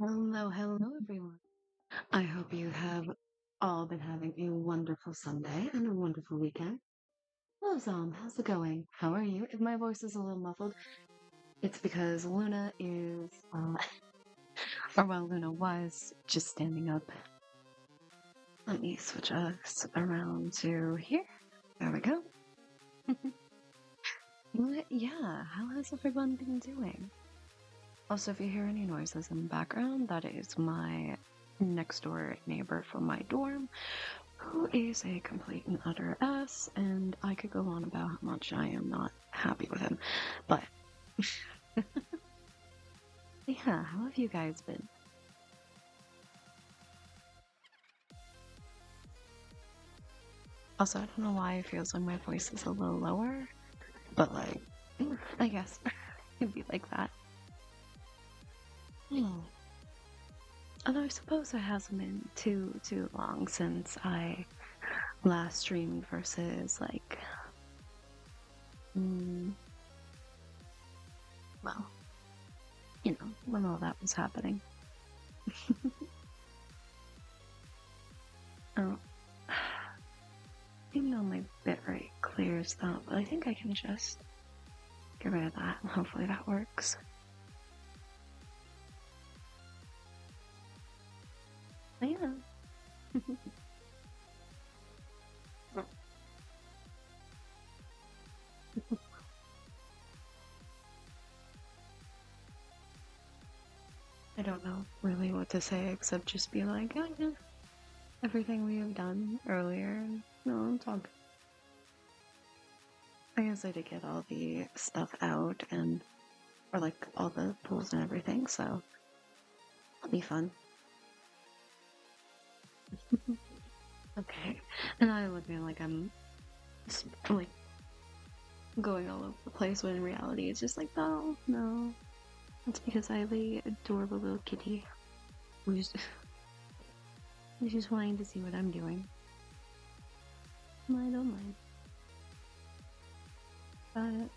Hello, everyone. I hope you have all been having a wonderful Sunday and a wonderful weekend. Hello, Zom. How's it going? How are you? If my voice is a little muffled, it's because Luna is, or well, Luna was just standing up. Let me switch us around to here. There we go. Yeah, how has everyone been doing? Also, if you hear any noises in the background, that is my next door neighbor from my dorm, who is a complete and utter ass, and I could go on about how much I am not happy with him. But yeah, how have you guys been? Also, I don't know why it feels like my voice is a little lower, but like, I guess it'd be like that. Hmm. Although I suppose it hasn't been too long since I last streamed versus like, mm, well, when all that was happening. Oh, even though my bitrate clears up, but I think I can just get rid of that, and hopefully that works. But yeah. I don't know really what to say except just be like, oh yeah, everything we have done earlier. No, it's all good. I guess I did get all the stuff out and, or like all the pools and everything, so it'll be fun. Okay. And I look like I'm like going all over the place when in reality it's just like, no, no. That's because I have a adorable little kitty who's just wanting to see what I'm doing. I don't mind. But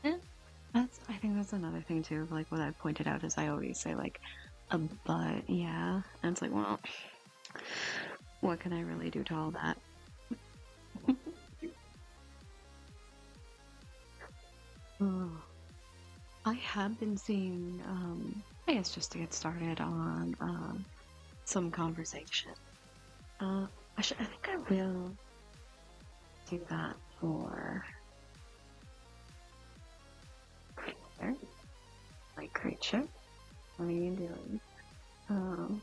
yeah, I think that's another thing too. Like what I've pointed out is I always say like a but yeah. And it's like, well, what can I really do to all that? Oh, I have been seeing I guess just to get started on some conversation. Uh I think I will do that for creature. Like creature. What are you doing? Um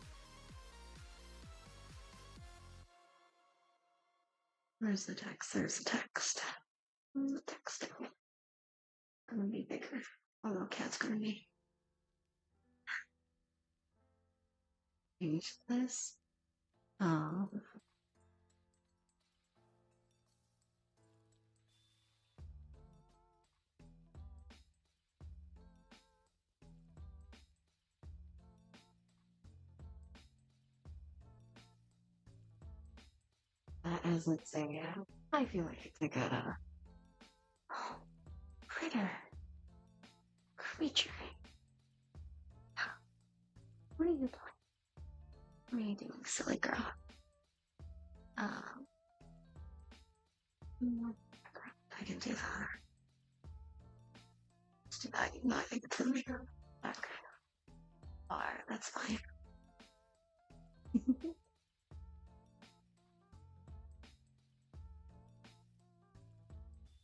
Where's the text? There's the text. Where's the text? Gonna be bigger. Oh, little cat's gonna be. Change this. Um, as let's say, I feel like it's a good critter, creature. What are you doing? What are you doing, silly girl? Um, I can do that. Let's do that. No, I think it's gonna make her back. Alright, that's fine.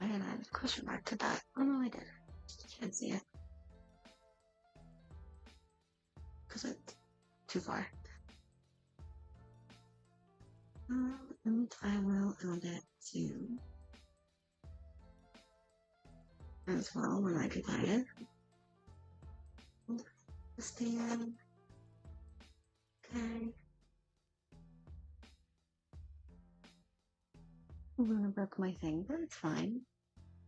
I didn't add a question mark to that. Oh no, I did. Just can't see it because it's too far. And I will add it to as well when I divide it. Stand. Okay. I'm gonna broke my thing, but it's fine.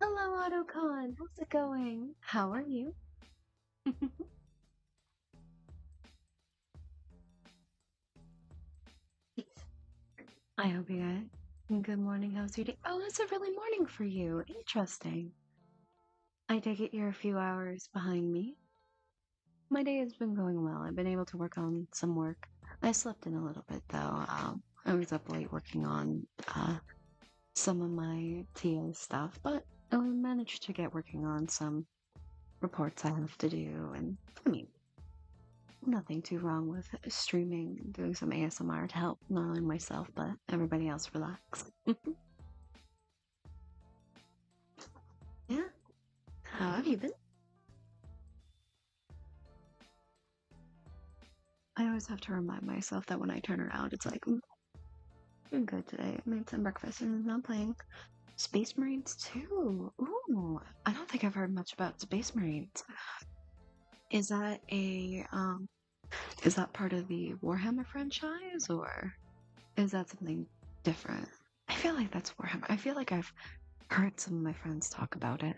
Hello, AutoCon. How's it going? How are you? I hope you guys. Good morning. How's your day? Oh, it's a early morning for you. Interesting. I take it you're a few hours behind me. My day has been going well. I've been able to work on some work. I slept in a little bit though. I was up late working on some of my TA stuff, but I managed to get working on some reports I have to do. And I mean, nothing too wrong with streaming, doing some ASMR to help not only myself but everybody else relax. Yeah. How have you been? I always have to remind myself that when I turn around, it's like, doing good today. I made some breakfast and I'm playing Space Marines 2. Ooh, I don't think I've heard much about Space Marines. Is that is that part of the Warhammer franchise or is that something different? I feel like that's Warhammer. I feel like I've heard some of my friends talk about it.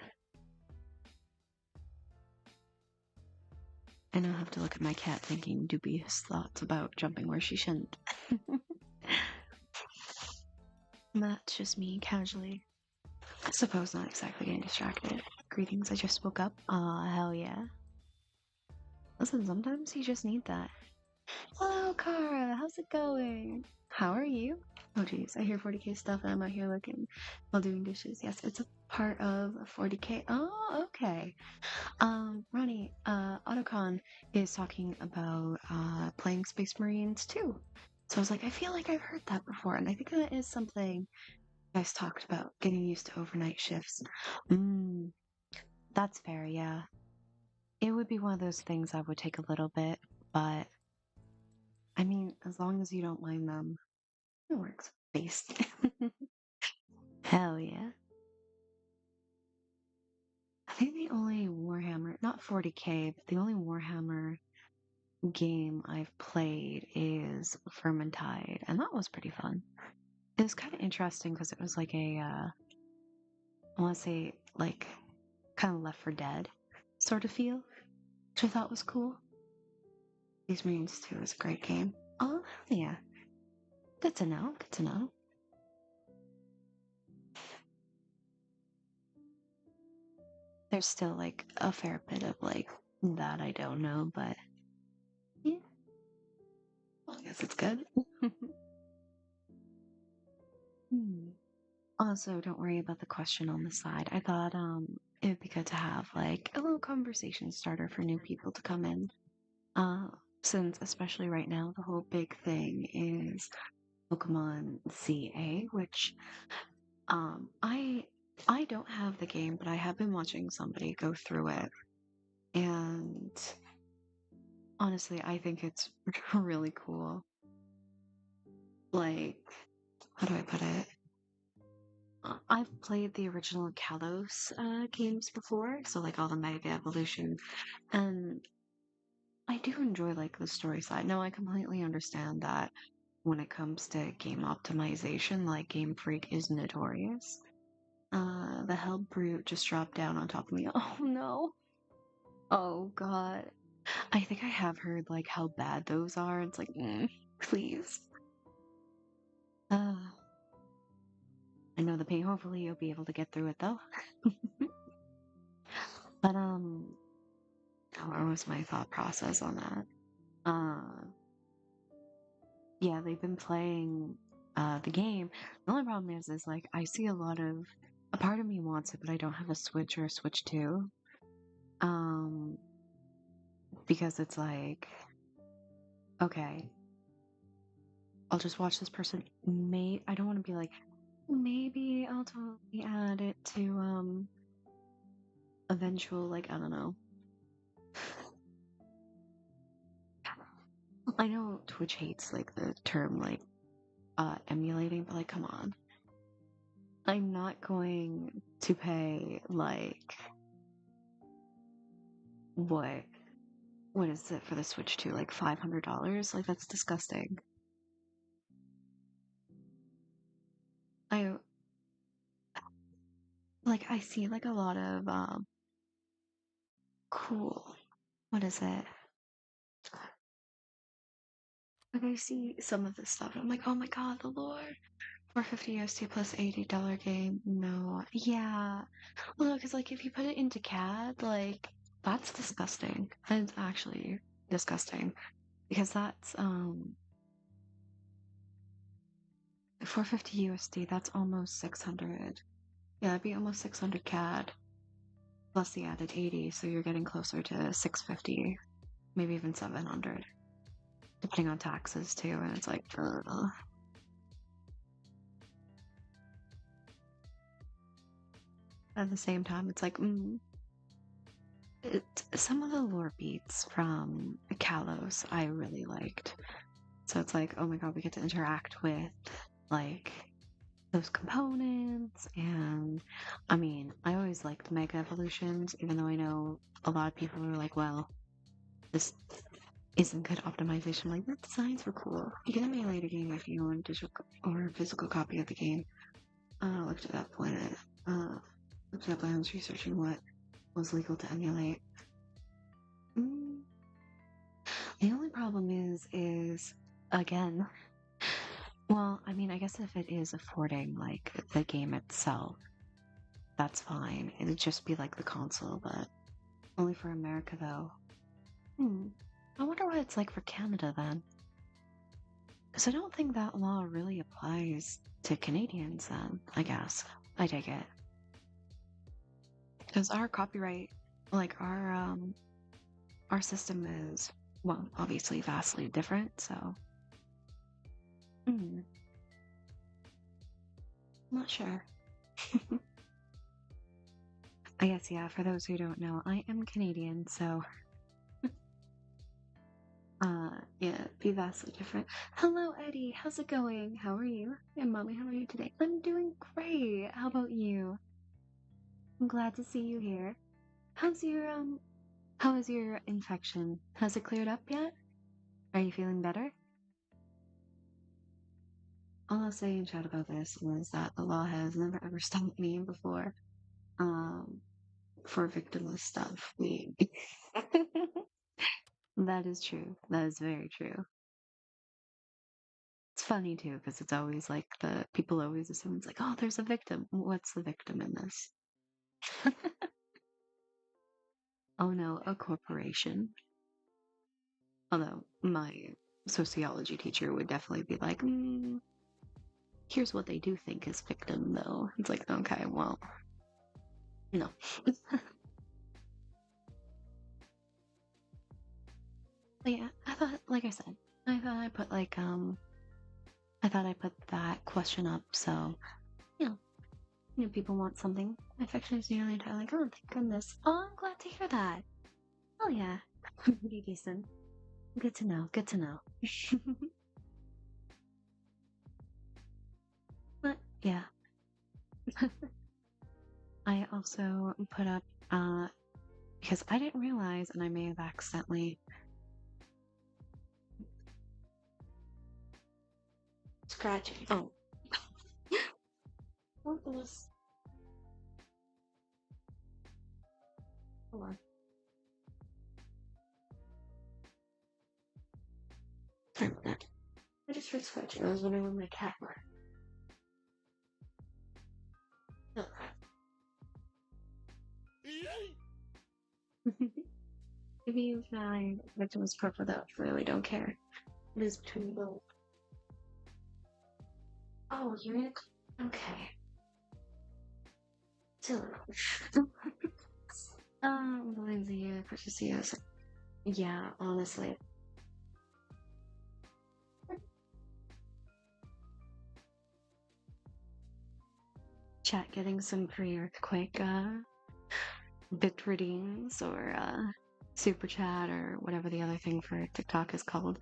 And I'll have to look at my cat thinking dubious thoughts about jumping where she shouldn't. That's just me casually. I suppose not exactly getting distracted. Greetings, I just woke up. Aw, hell yeah. Listen, sometimes you just need that. Hello, Kara. How's it going? How are you? Oh, geez. I hear 40K stuff and I'm out here looking while doing dishes. Yes, it's a part of 40K. Oh, okay. Ronnie, Otacon is talking about playing Space Marines too. So I was like, I feel like I've heard that before, and I think that is something you guys talked about, getting used to overnight shifts. Mm, that's fair, yeah. It would be one of those things that would take a little bit, but I mean, as long as you don't mind them, it works. Based. Hell yeah. I think the only Warhammer, not 40K, but the only Warhammer game I've played is Vermintide, and that was pretty fun. It was kind of interesting because it was like I want to say, like, kind of Left for Dead sort of feel, which I thought was cool. These Marines 2 is a great game. Oh, yeah. Good to know. Good to know. There's still, like, a fair bit of, like, that I don't know, but yeah, I guess it's good. Hmm. Also, don't worry about the question on the side. I thought it would be good to have like a little conversation starter for new people to come in. Uh since especially right now the whole big thing is Pokemon CA, which I don't have the game, but I have been watching somebody go through it and honestly I think it's really cool. Like, how do I put it? I've played the original Kalos games before, so like all the Mega Evolution, and I do enjoy like the story side. Now I completely understand that when it comes to game optimization, like Game Freak is notorious. The Hell Brute just dropped down on top of me. Oh no. Oh god. I think I have heard like how bad those are. It's like, please. Uh, I know the pain. Hopefully you'll be able to get through it though. But what was my thought process on that? Yeah, they've been playing the game. The only problem is like I see a lot of a part of me wants it, but I don't have a Switch or a Switch 2. Um, because it's like, okay, I'll just watch this person. May I don't want to be like, maybe I'll totally add it to eventual like I don't know. I know Twitch hates like the term like emulating, but like come on. I'm not going to pay like what what is it for the Switch 2? Like $500? Like that's disgusting. I I see like a lot of cool. What is it? Like I see some of this stuff and I'm like, oh my god, the lore. 450 USD plus $80 game. No. Yeah. Well, no, because like if you put it into CAD, like That's disgusting. It's actually disgusting because that's 450 USD. That's almost 600. Yeah, it'd be almost 600 CAD plus the added 80, so you're getting closer to 650, maybe even 700, depending on taxes too. And it's like, at the same time, it's like, some of the lore beats from Kalos I really liked. So it's like, oh my god, we get to interact with like those components. And I mean, I always liked Mega Evolutions, even though I know a lot of people are like, well, this isn't good optimization. Like, the designs were cool. You can have a later game if you want a digital or physical copy of the game. Looked at that point. Looked up when I was researching what was legal to emulate. Mm. The only problem is again, well, I mean, I guess if it is affording like the game itself, that's fine. It'd just be like the console, but only for America though. I wonder what it's like for Canada then. Because I don't think that law really applies to Canadians then, I guess. I take it. Because our copyright, like our system is, well, obviously vastly different, so I'm not sure. I guess, yeah, for those who don't know, I am Canadian, so yeah, be vastly different. Hello, Eddie. How's it going? How are you? And mommy, how are you today? I'm doing great. How about you? I'm glad to see you here. How's your how is your infection? Has it cleared up yet? Are you feeling better? All I'll say in chat about this was that the law has never ever stopped me before. Um, for victimless stuff. We That is true. That is very true. It's funny too, because it's always like the people always assume it's like, oh, there's a victim. What's the victim in this? Oh no, a corporation. Although my sociology teacher would definitely be like, here's what they do think is victim, though. It's like, okay, well, no. But yeah, I thought, like I said, I thought I put like, I thought I put that question up, so, you know, people want something. My affection is nearly entirely like, oh, thank goodness. Oh, I'm glad to hear that. Oh yeah, pretty decent. Good to know, good to know. But yeah. I also put up, because I didn't realize, and I may have accidentally scratched. Oh, what was? Hold on. Sorry about that. I just heard scratching. I was wondering where my cat were. No. Maybe you find victims purple though. I really don't care. It is between both. Oh, you're in a... Okay. So, Lindsay, good to see you. Yeah, honestly. Chat getting some pre-earthquake, bit redeems or, super chat or whatever the other thing for TikTok is called.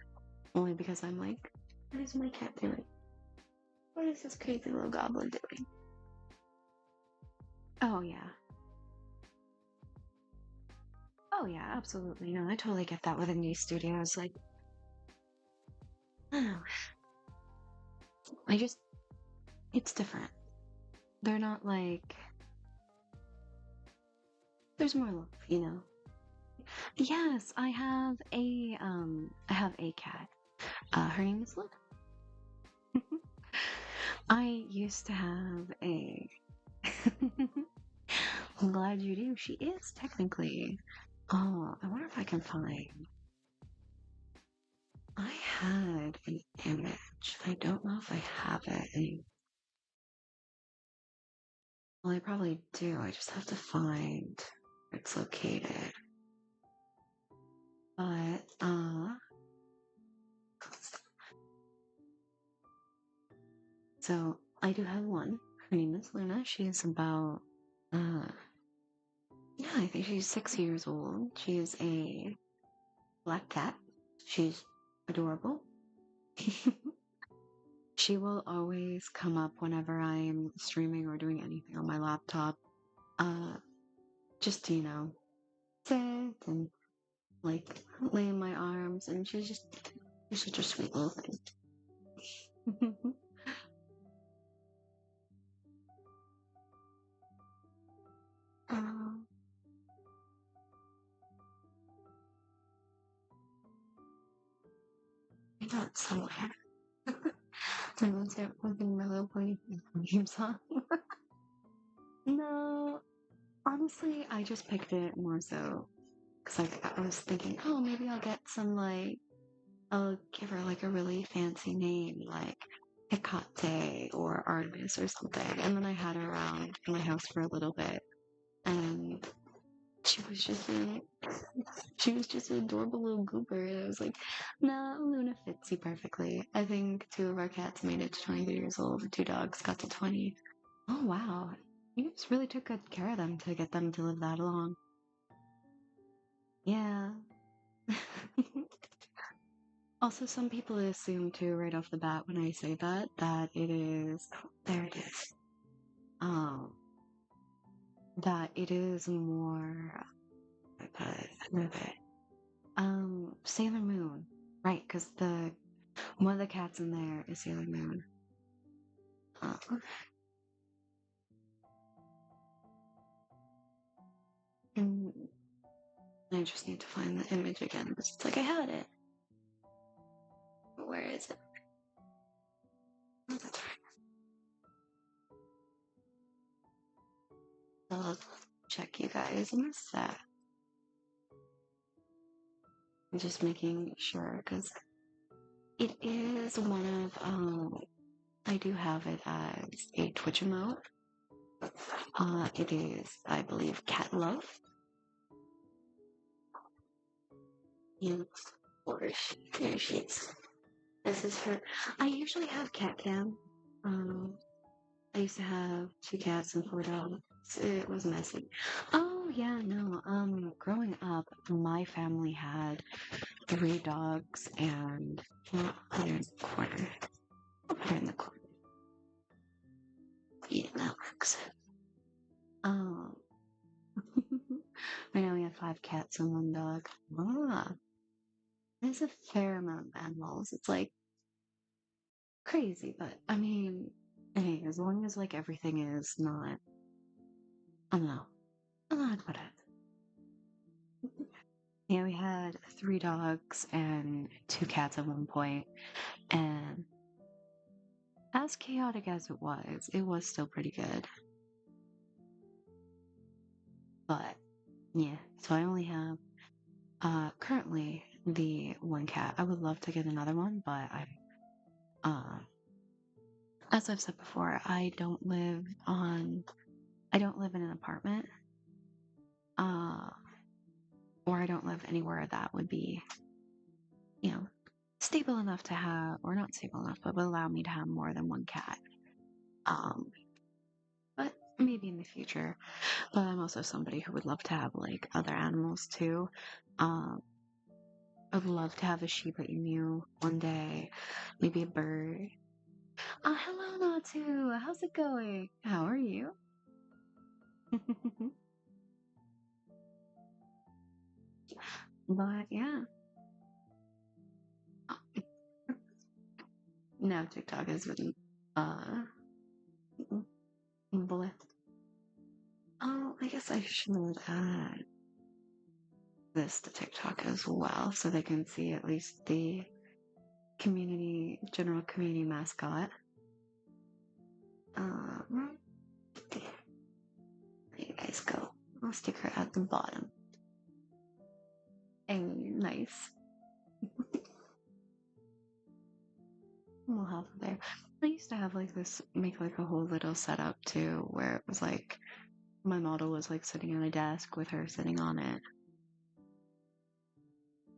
Only because I'm like, what is my cat doing? What is this crazy little goblin doing? Oh, yeah. Oh, yeah, absolutely. No, I totally get that with indie studios. Like, I don't know. I just, it's different. They're not like, there's more love, you know? Yes, I have a cat. Her name is Luna. I used to have a. I'm glad you do. She is technically. Oh, I wonder if I can find. I had an image. I don't know if I have it. Well, I probably do. I just have to find where it's located. But, so I do have one. Her name is Luna. She is about, uh, yeah, I think she's 6 years old. She is a black cat. She's adorable. She will always come up whenever I'm streaming or doing anything on my laptop. Uh, just to, sit and like lay in my arms, and she's such a sweet little thing. um, I got somewhere. I was there putting my little pony theme song. No, honestly, I just picked it more so because I was thinking, oh, maybe I'll get some like I'll give her like a really fancy name like Hecate or Artemis or something. And then I had her around in my house for a little bit, and she was just a she was just an adorable little goober. And I was like, nah, Luna fits you perfectly. I think two of our cats made it to 23 years old. The two dogs got to 20. Oh, wow. You just really took good care of them to get them to live that long. Yeah. Also, some people assume too, right off the bat, when I say that it is, there it is, um, that it is more, move it, Sailor Moon, right? Because one of the cats in there is Sailor Moon. Uh, and I just need to find the image again. It's like I had it. Where is it? Oh, that's right. I'll check you guys in a sec. I'm just making sure because it is one of I do have it as a Twitch emote. It is, I believe, Cat Love. Yeah, or there she is. This is her. I usually have cat cam. Um, I used to have 2 cats and 4 dogs. It was messy. Oh yeah, no. Growing up, my family had 3 dogs and put her in the corner. I'll put her in the corner. Yeah, that works. Um, right now we have 5 cats and 1 dog. Ah, there's a fair amount of animals. It's like crazy, but I mean, hey, as long as like everything is not, I don't know, I don't know how to put it. Yeah, we had 3 dogs and 2 cats at one point, and as chaotic as it was still pretty good. But yeah, so I only have currently the 1 cat. I would love to get another one, but I'm as I've said before, I don't live in an apartment. Uh or I don't live anywhere that would be, you know, stable enough to have, or not stable enough, but would allow me to have more than 1 cat. Um, but maybe in the future. But I'm also somebody who would love to have like other animals too. Um, I'd love to have a Shiba Inu one day, maybe a bird. Hello, Natu. How's it going? How are you? But yeah, no, TikTok has been bleh. Oh, I guess I should add this to TikTok as well so they can see at least the general community mascot. There you guys go. I'll stick her at the bottom. Nice. We'll have it there. I used to have like this, make like a whole little setup too, where it was like my model was like sitting at a desk with her sitting on it.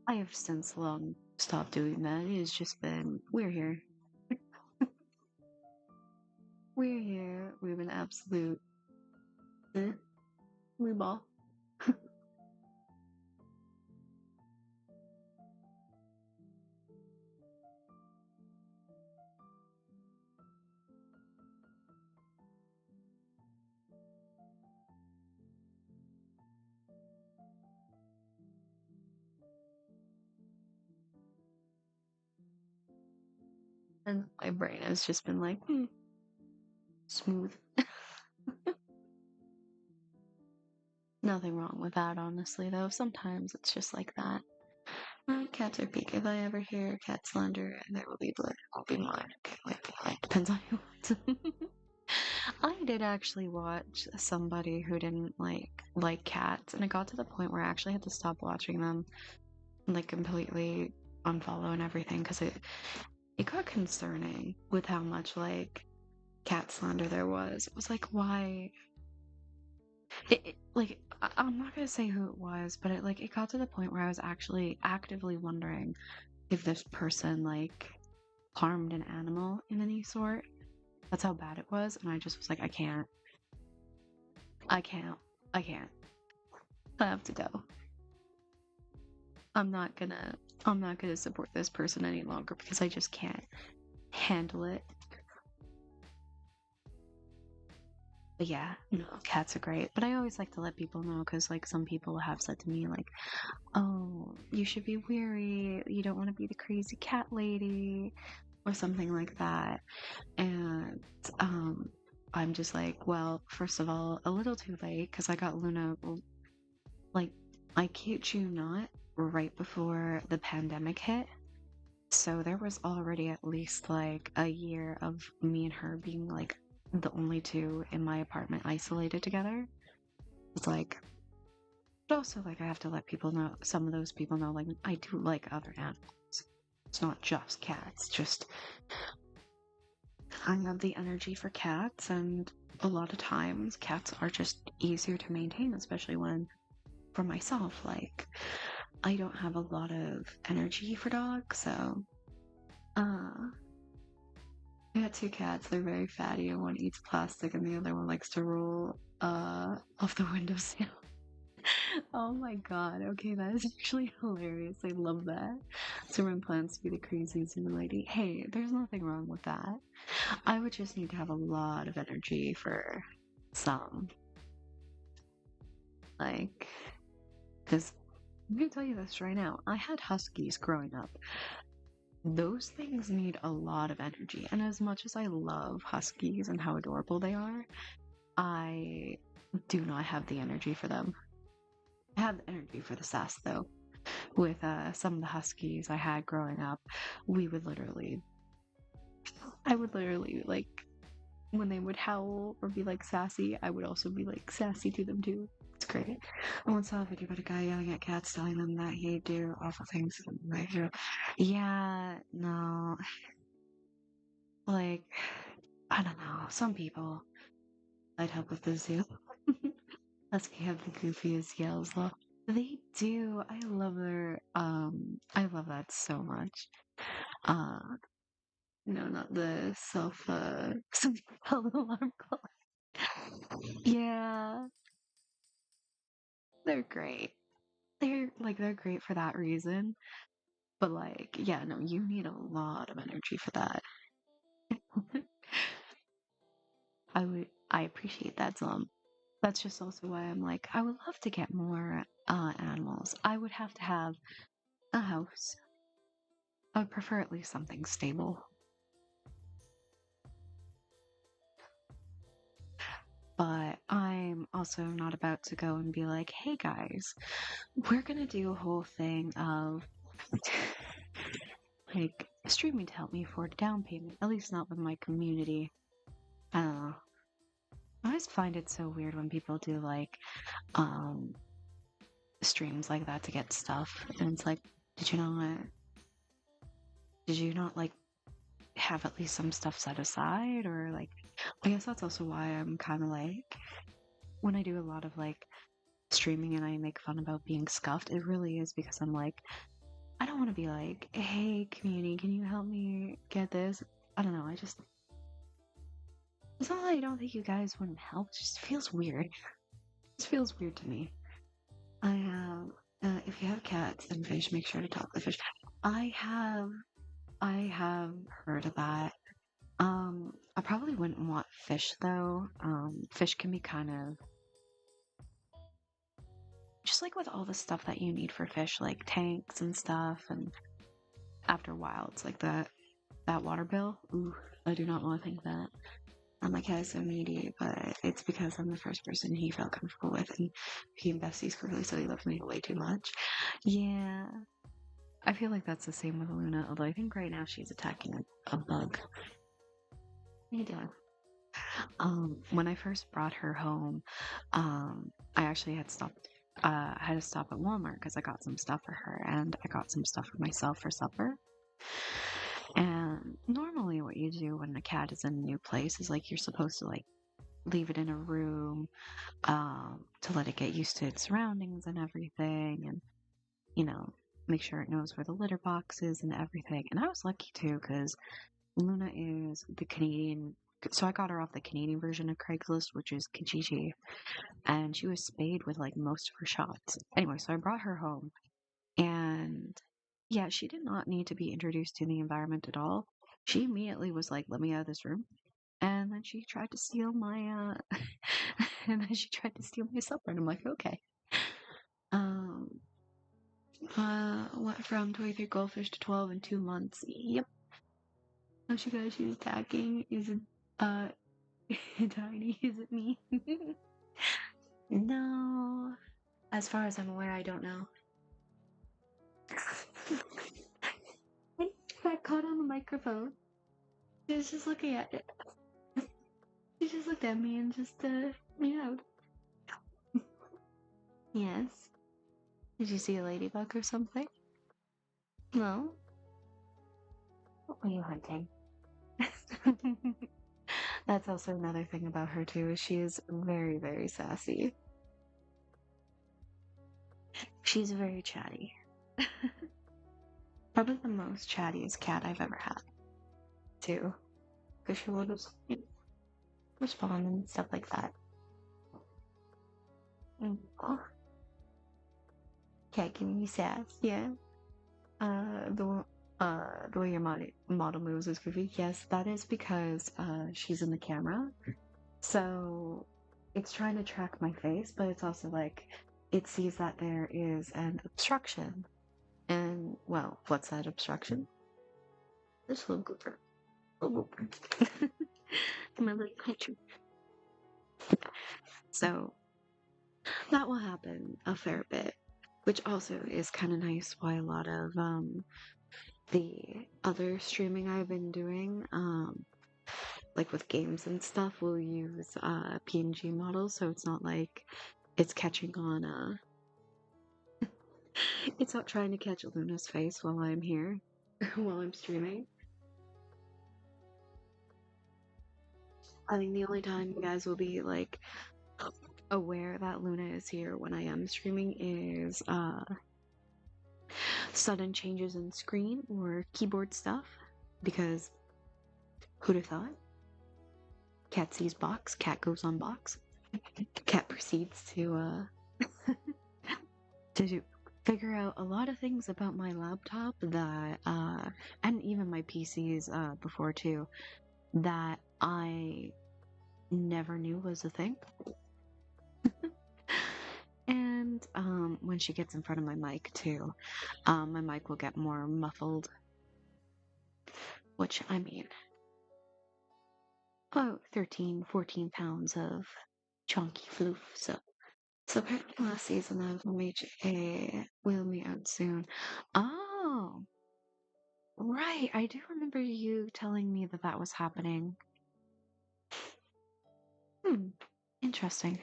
I have since long stopped doing that. It has just been, we're here. We're here. We have an absolute we ball. And my brain has just been like, smooth. Nothing wrong with that, honestly, though. Sometimes it's just like that. Cats are peak. If I ever hear a cat slander, there will be blood. It won't be mine. Okay, it depends on who wants. I did actually watch somebody who didn't like cats, and it got to the point where I actually had to stop watching them, like completely unfollow and everything, because it got concerning with how much like cat slander there was. It was like, why? Like I'm not gonna say who it was, but it got to the point where I was actually actively wondering if this person like harmed an animal in any sort. That's how bad it was, and I just was like, I can't, I can't, I can't. I have to go. I'm not gonna, I'm not gonna support this person any longer because I just can't handle it. But yeah, no, cats are great. But I always like to let people know because, like, some people have said to me, like, oh, you should be wary. You don't want to be the crazy cat lady or something like that. And I'm just like, well, first of all, a little too late because I got Luna, like, I kid you not, right before the pandemic hit. So there was already at least like a year of me and her being like the only two in my apartment isolated together. It's like, but also like I have to let people know, some of those people know, like I do like other animals. It's not just cats, just I have the energy for cats, and a lot of times cats are just easier to maintain, especially when for myself, like I don't have a lot of energy for dogs, so uh I got two cats. They're very fatty, and one eats plastic, and the other one likes to roll off the windowsill. Oh my god. Okay, that is actually hilarious. I love that. Simran plans to be the crazy zoo lady. Hey, there's nothing wrong with that. I would just need to have a lot of energy for some, like, because I'm gonna tell you this right now. I had huskies growing up. Those things need a lot of energy, and as much as I love huskies and how adorable they are, I do not have the energy for them. I have the energy for the sass though. With some of the huskies I had growing up, we would literally, I would literally like when they would howl or be like sassy, I would also be like sassy to them too. It's great. I once saw a video about a guy yelling at cats, telling them that he'd do awful things. Yeah, no, like I don't know. Some people I'd help with the zoo. Husky have the goofiest yells though. They do. I love that so much. Uh no, not the self alarm clock. Yeah, they're great. They're great for that reason. But like, yeah, no, you need a lot of energy for that. I appreciate that some. That's just also why I'm like, I would love to get more animals. I would have to have a house. I would prefer at least something stable. But I'm also not about to go and be like, hey guys, we're gonna do a whole thing of like streaming to help me afford a down payment. At least not with my community. I don't know. I always find it so weird when people do like um streams like that to get stuff, and it's like, did you not, did you not like have at least some stuff set aside, or like, I guess that's also why I'm kind of like, when I do a lot of like streaming and I make fun about being scuffed, it really is because I'm like, I don't want to be like, hey, community, can you help me get this? I don't know. It's not that I don't think you guys wouldn't help. It just feels weird. It just feels weird to me. I have, if you have cats and fish, make sure to talk to the fish. I have, I have heard of that. I probably wouldn't want fish though. Fish can be kind of just like with all the stuff that you need for fish, like tanks and stuff, and after a while, it's like that water bill. Ooh, I do not want to think that. My cat is so needy, but it's because I'm the first person he felt comfortable with, and became besties quickly, so he loves me way too much. Yeah, I feel like that's the same with Luna, although I think right now she's attacking a bug. What are you doing? When I first brought her home, I actually had to stop at Walmart because I got some stuff for her, and I got some stuff for myself for supper. And normally what you do when a cat is in a new place is like you're supposed to like leave it in a room to let it get used to its surroundings and everything, and you know, make sure it knows where the litter box is and everything. And I was lucky too because Luna is the Canadian. So I got her off the Canadian version of Craigslist, which is Kijiji, and she was spayed with like most of her shots. Anyway, so I brought her home, and yeah, she did not need to be introduced to the environment at all. She immediately was like, "Let me out of this room." And then she tried to steal my and then she tried to steal my supper, and I'm like, okay. Um went from 23 goldfish to 12 in 2 months. Yep. Oh, she guys, she's attacking. Is it uh tiny? Is it me? No. As far as I'm aware, I don't know. I got caught on the microphone. She was just looking at it. She just looked at me and just meowed. Yes. Did you see a ladybug or something? No? What were you hunting? That's also another thing about her too, is she is very, very sassy. She's very chatty. Probably the most chattiest cat I've ever had, too. Because she will just respond and stuff like that. Oh, cat giving you sass, yeah. The way your model moves is goofy. Yes, that is because she's in the camera, so it's trying to track my face, but it's also like it sees that there is an obstruction. And, well, what's that obstruction? This little gooper. Little gooper. My little creature. So, that will happen a fair bit, which also is kind of nice why a lot of the other streaming I've been doing, like with games and stuff, will use PNG models, so it's not like it's catching on it's not trying to catch Luna's face while I'm here, while I'm streaming. I think the only time you guys will be like aware that Luna is here when I am streaming is sudden changes in screen or keyboard stuff, because who'd have thought? Cat sees box, cat goes on box. Cat proceeds to to figure out a lot of things about my laptop that and even my PCs before too, that I never knew was a thing. And when she gets in front of my mic too, my mic will get more muffled, which I mean, about 13, 14 pounds of chunky floof. So apparently last season of MHA will be out soon. Oh, right. I do remember you telling me that that was happening. Hmm. Interesting.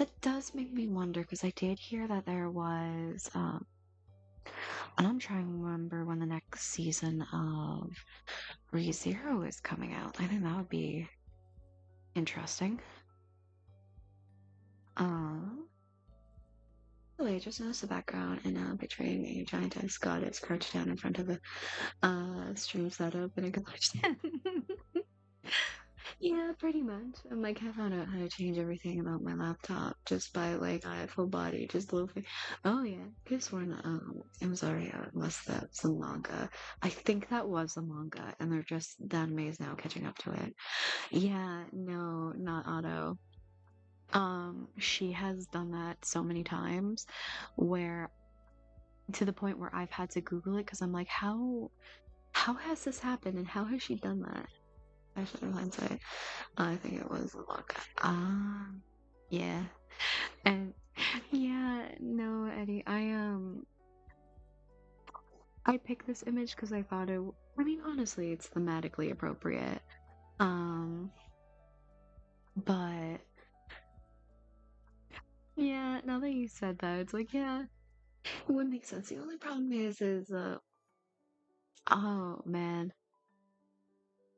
That does make me wonder because I did hear that there was, and I'm trying to remember when the next season of ReZero is coming out. I think that would be interesting. Um, wait, just notice the background and picturing a giantess goddess crouched down in front of a stream setup in a collection. Yeah, pretty much. I'm like, I found out how to change everything about my laptop just by like full body, just little thing. Oh yeah, could sworn it was already out unless that's the manga. I think that was the manga, and they're just the anime is now catching up to it. Yeah, no, not Auto. She has done that so many times where to the point where I've had to Google it because I'm like, how has this happened and how has she done that? Actually, in hindsight, I think it was the manga. Yeah. And yeah, no, Eddie, I picked this image because I thought I mean, honestly, it's thematically appropriate. Um, but yeah, now that you said that, it's like, yeah, it would make sense. The only problem is, oh man,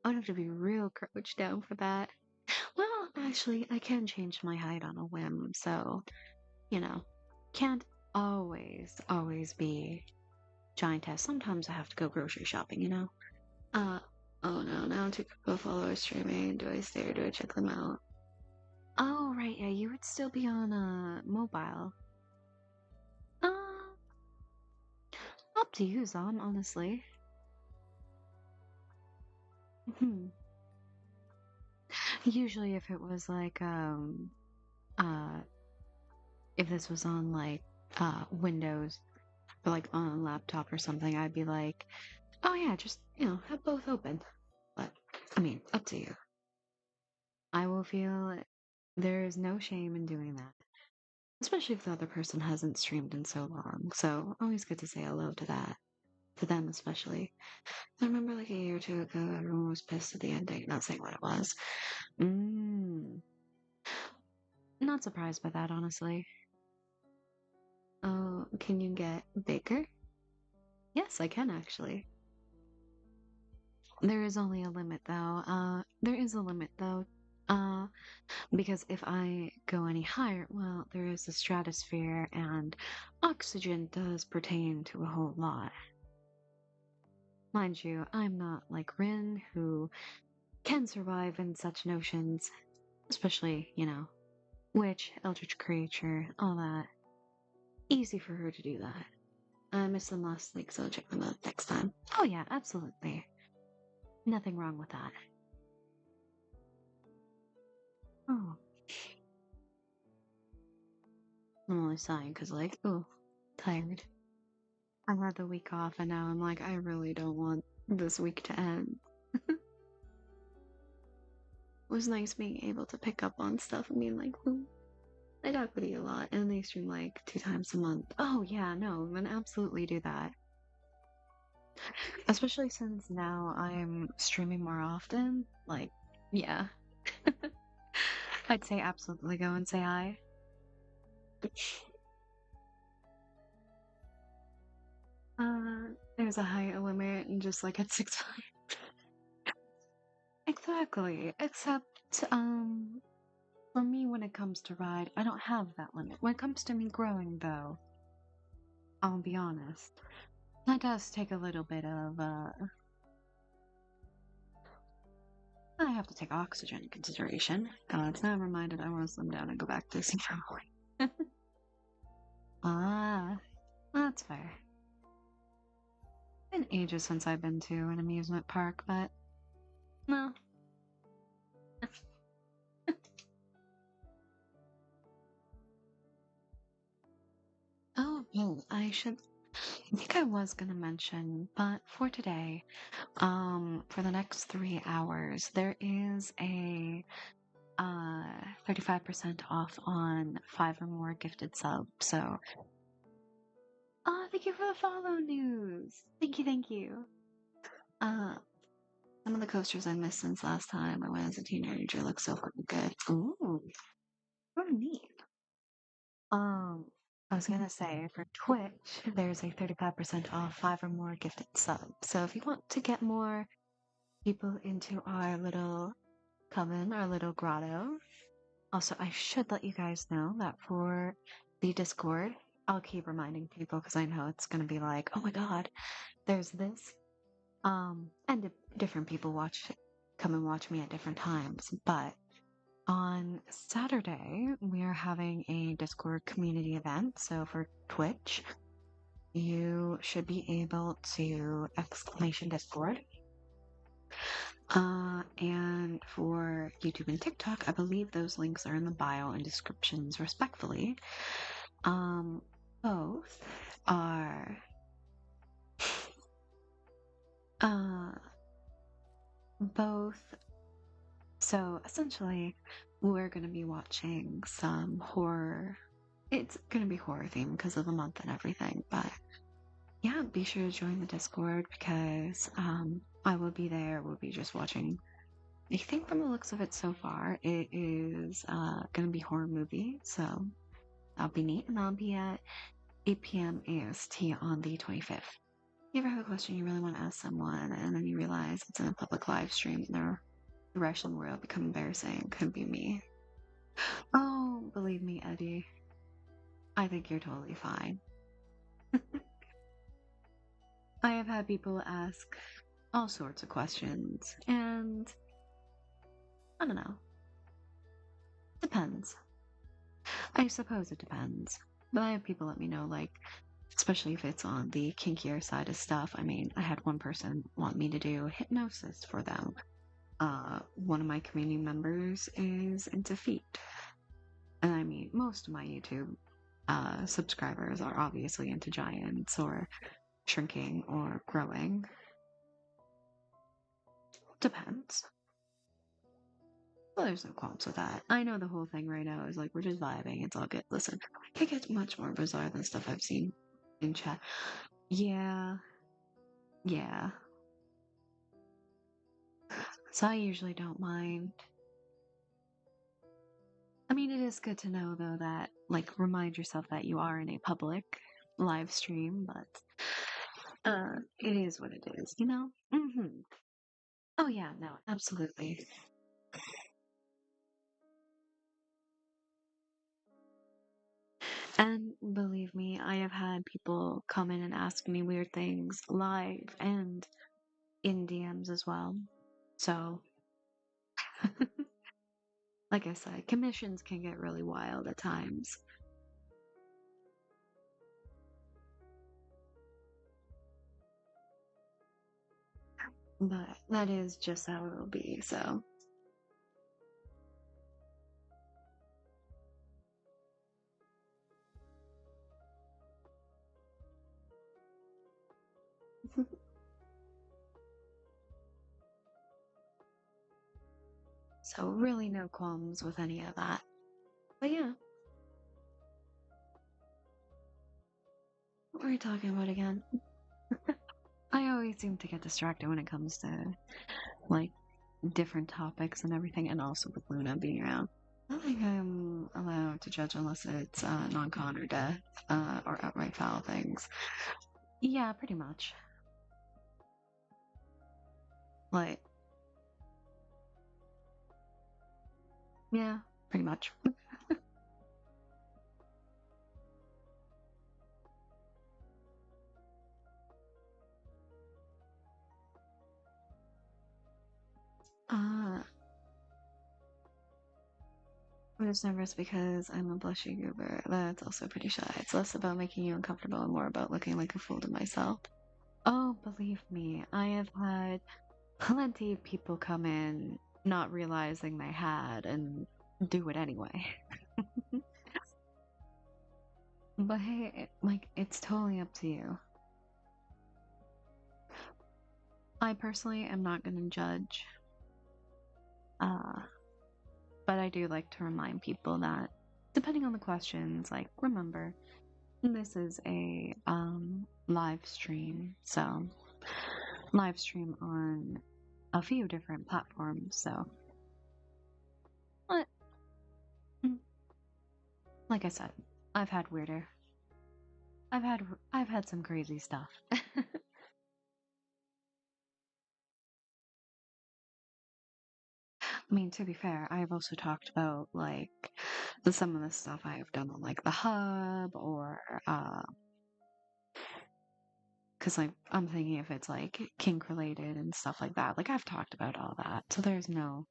I'd have to be real crouched down for that. Well, actually, I can change my height on a whim, so, you know, can't always be giantess. Sometimes I have to go grocery shopping, you know? Uh, oh no, now to go follow streaming. Do I stay or do I check them out? Oh, right, yeah, you would still be on mobile. Uh, up to you, Zom, honestly. Hmm. Usually if it was like, uh, if this was on like, Windows, or like on a laptop or something, I'd be like, oh yeah, just, have both open. But, I mean, up to you. I will feel there is no shame in doing that. Especially if the other person hasn't streamed in so long. So always good to say hello to that. To them especially. I remember like a year or two ago, everyone was pissed at the ending, not saying what it was. Mm. Not surprised by that, honestly. Oh, can you get bigger? Yes, I can actually. There is only a limit though. There is a limit though. Uh, because if I go any higher, well, there is the stratosphere and oxygen does pertain to a whole lot. Mind you, I'm not like Rin, who can survive in such notions, especially, witch, eldritch creature, all that. Easy for her to do that. I missed them last week, so I'll check them out next time. Oh, yeah, absolutely. Nothing wrong with that. Oh, I'm only sighing because, like, oh, tired. I had the week off, and now I'm like, I really don't want this week to end. It was nice being able to pick up on stuff and being like, ooh, I talk with you a lot, and they stream like 2 times a month. Oh yeah, no, then absolutely do that. Especially since now I'm streaming more often. Like, yeah, I'd say absolutely go and say hi. There's a height limit, and just like at 6'5". Exactly. Except, for me, when it comes to ride, I don't have that limit. When it comes to me growing, though, I'll be honest. That does take a little bit of, I have to take oxygen in consideration. God, now I'm reminded I want to slim down and go back to Singapore. Ah, that's fair. Been ages since I've been to an amusement park, but no. Oh, I think I was gonna mention, but for today, for the next 3 hours, there is a 35% off on 5 or more gifted subs. So, thank you for the follow news. Thank you. Uh, some of the coasters I missed since last time I went as a teenager look so fucking good. Ooh, what neat. Um, I was gonna say for Twitch, there's a 35% off 5 or more gifted subs. So if you want to get more people into our little coven, our little grotto. Also, I should let you guys know that for the Discord, I'll keep reminding people because I know it's gonna be like, oh my god, there's this. And different people come and watch me at different times. But on Saturday, we are having a Discord community event. So for Twitch, you should be able to exclamation Discord. And for YouTube and TikTok, I believe those links are in the bio and descriptions respectfully. Um, both are, uh, both. So essentially, we're going to be watching some horror. It's going to be horror themed because of the month and everything. But yeah, be sure to join the Discord because I will be there. We'll be just watching. I think from the looks of it so far, it is going to be horror movie. So that'll be neat. And I'll be at 8 p.m. AST on the 25th. You ever have a question you really want to ask someone and then you realize it's in a public live stream and their irrational world become embarrassing? Could be me. Oh, believe me, Eddie. I think you're totally fine. I have had people ask all sorts of questions, and I don't know. Depends. I suppose it depends. But I have people let me know, like, especially if it's on the kinkier side of stuff. I mean, I had one person want me to do hypnosis for them. One of my community members is into feet. And I mean, most of my YouTube subscribers are obviously into giants or shrinking or growing. Depends. Well, there's no qualms with that. I know the whole thing right now is like, we're just vibing. It's all good. Listen, it gets much more bizarre than stuff I've seen in chat. Yeah. Yeah. So I usually don't mind. I mean, it is good to know, though, that, like, remind yourself that you are in a public live stream, but it is what it is, you know? Mm-hmm. Oh, yeah, no, absolutely. And believe me, I have had people come in and ask me weird things live and in DMs as well. So, like I said, commissions can get really wild at times. But that is just how it'll be, so. So, really, no qualms with any of that. But yeah, what were we talking about again? I always seem to get distracted when it comes to, like, different topics and everything, and also with Luna being around. I don't think I'm allowed to judge unless it's non-con or death, or outright foul things. Yeah, pretty much. Like, yeah, pretty much. I'm just nervous because I'm a blushy goober. That's also pretty shy. It's less about making you uncomfortable and more about looking like a fool to myself. Oh, believe me, I have had plenty of people come in not realizing they had and do it anyway. But hey, like, it's totally up to you. I personally am not going to judge. Uh, but I do like to remind people that, depending on the questions, like, remember, this is a live stream, so live stream on a few different platforms, so but like I said, I've had weirder. I've had some crazy stuff. I mean, to be fair, I've also talked about like some of the stuff I have done on like the hub or because like I'm thinking if it's like kink related and stuff like that. Like I've talked about all that. So there's no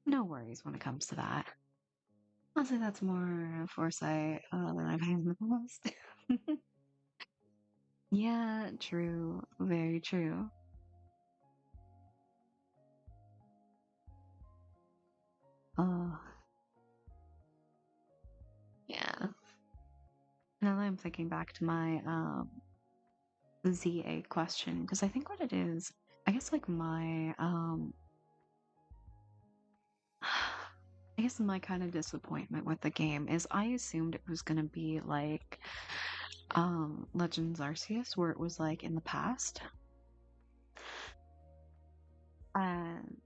worries when it comes to that. I'll say that's more foresight than I've had in the past. Yeah, true. Very true. Oh, yeah. Now that I'm thinking back to my ZA question, because I think what it is, I guess like my I guess my kind of disappointment with the game is I assumed it was gonna be like Legends Arceus where it was like in the past. And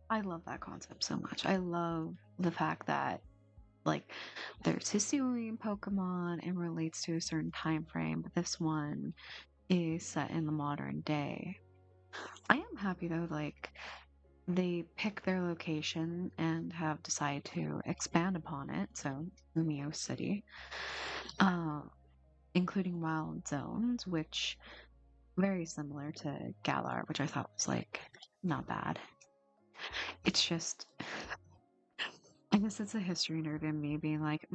I love that concept so much. I love the fact that like there's history in Pokemon and relates to a certain time frame, but this one is set in the modern day. I am happy though, like they pick their location and have decided to expand upon it. So Umio City, uh, including wild zones, which very similar to Galar, which I thought was like not bad. It's just I guess it's a history nerd in me being like,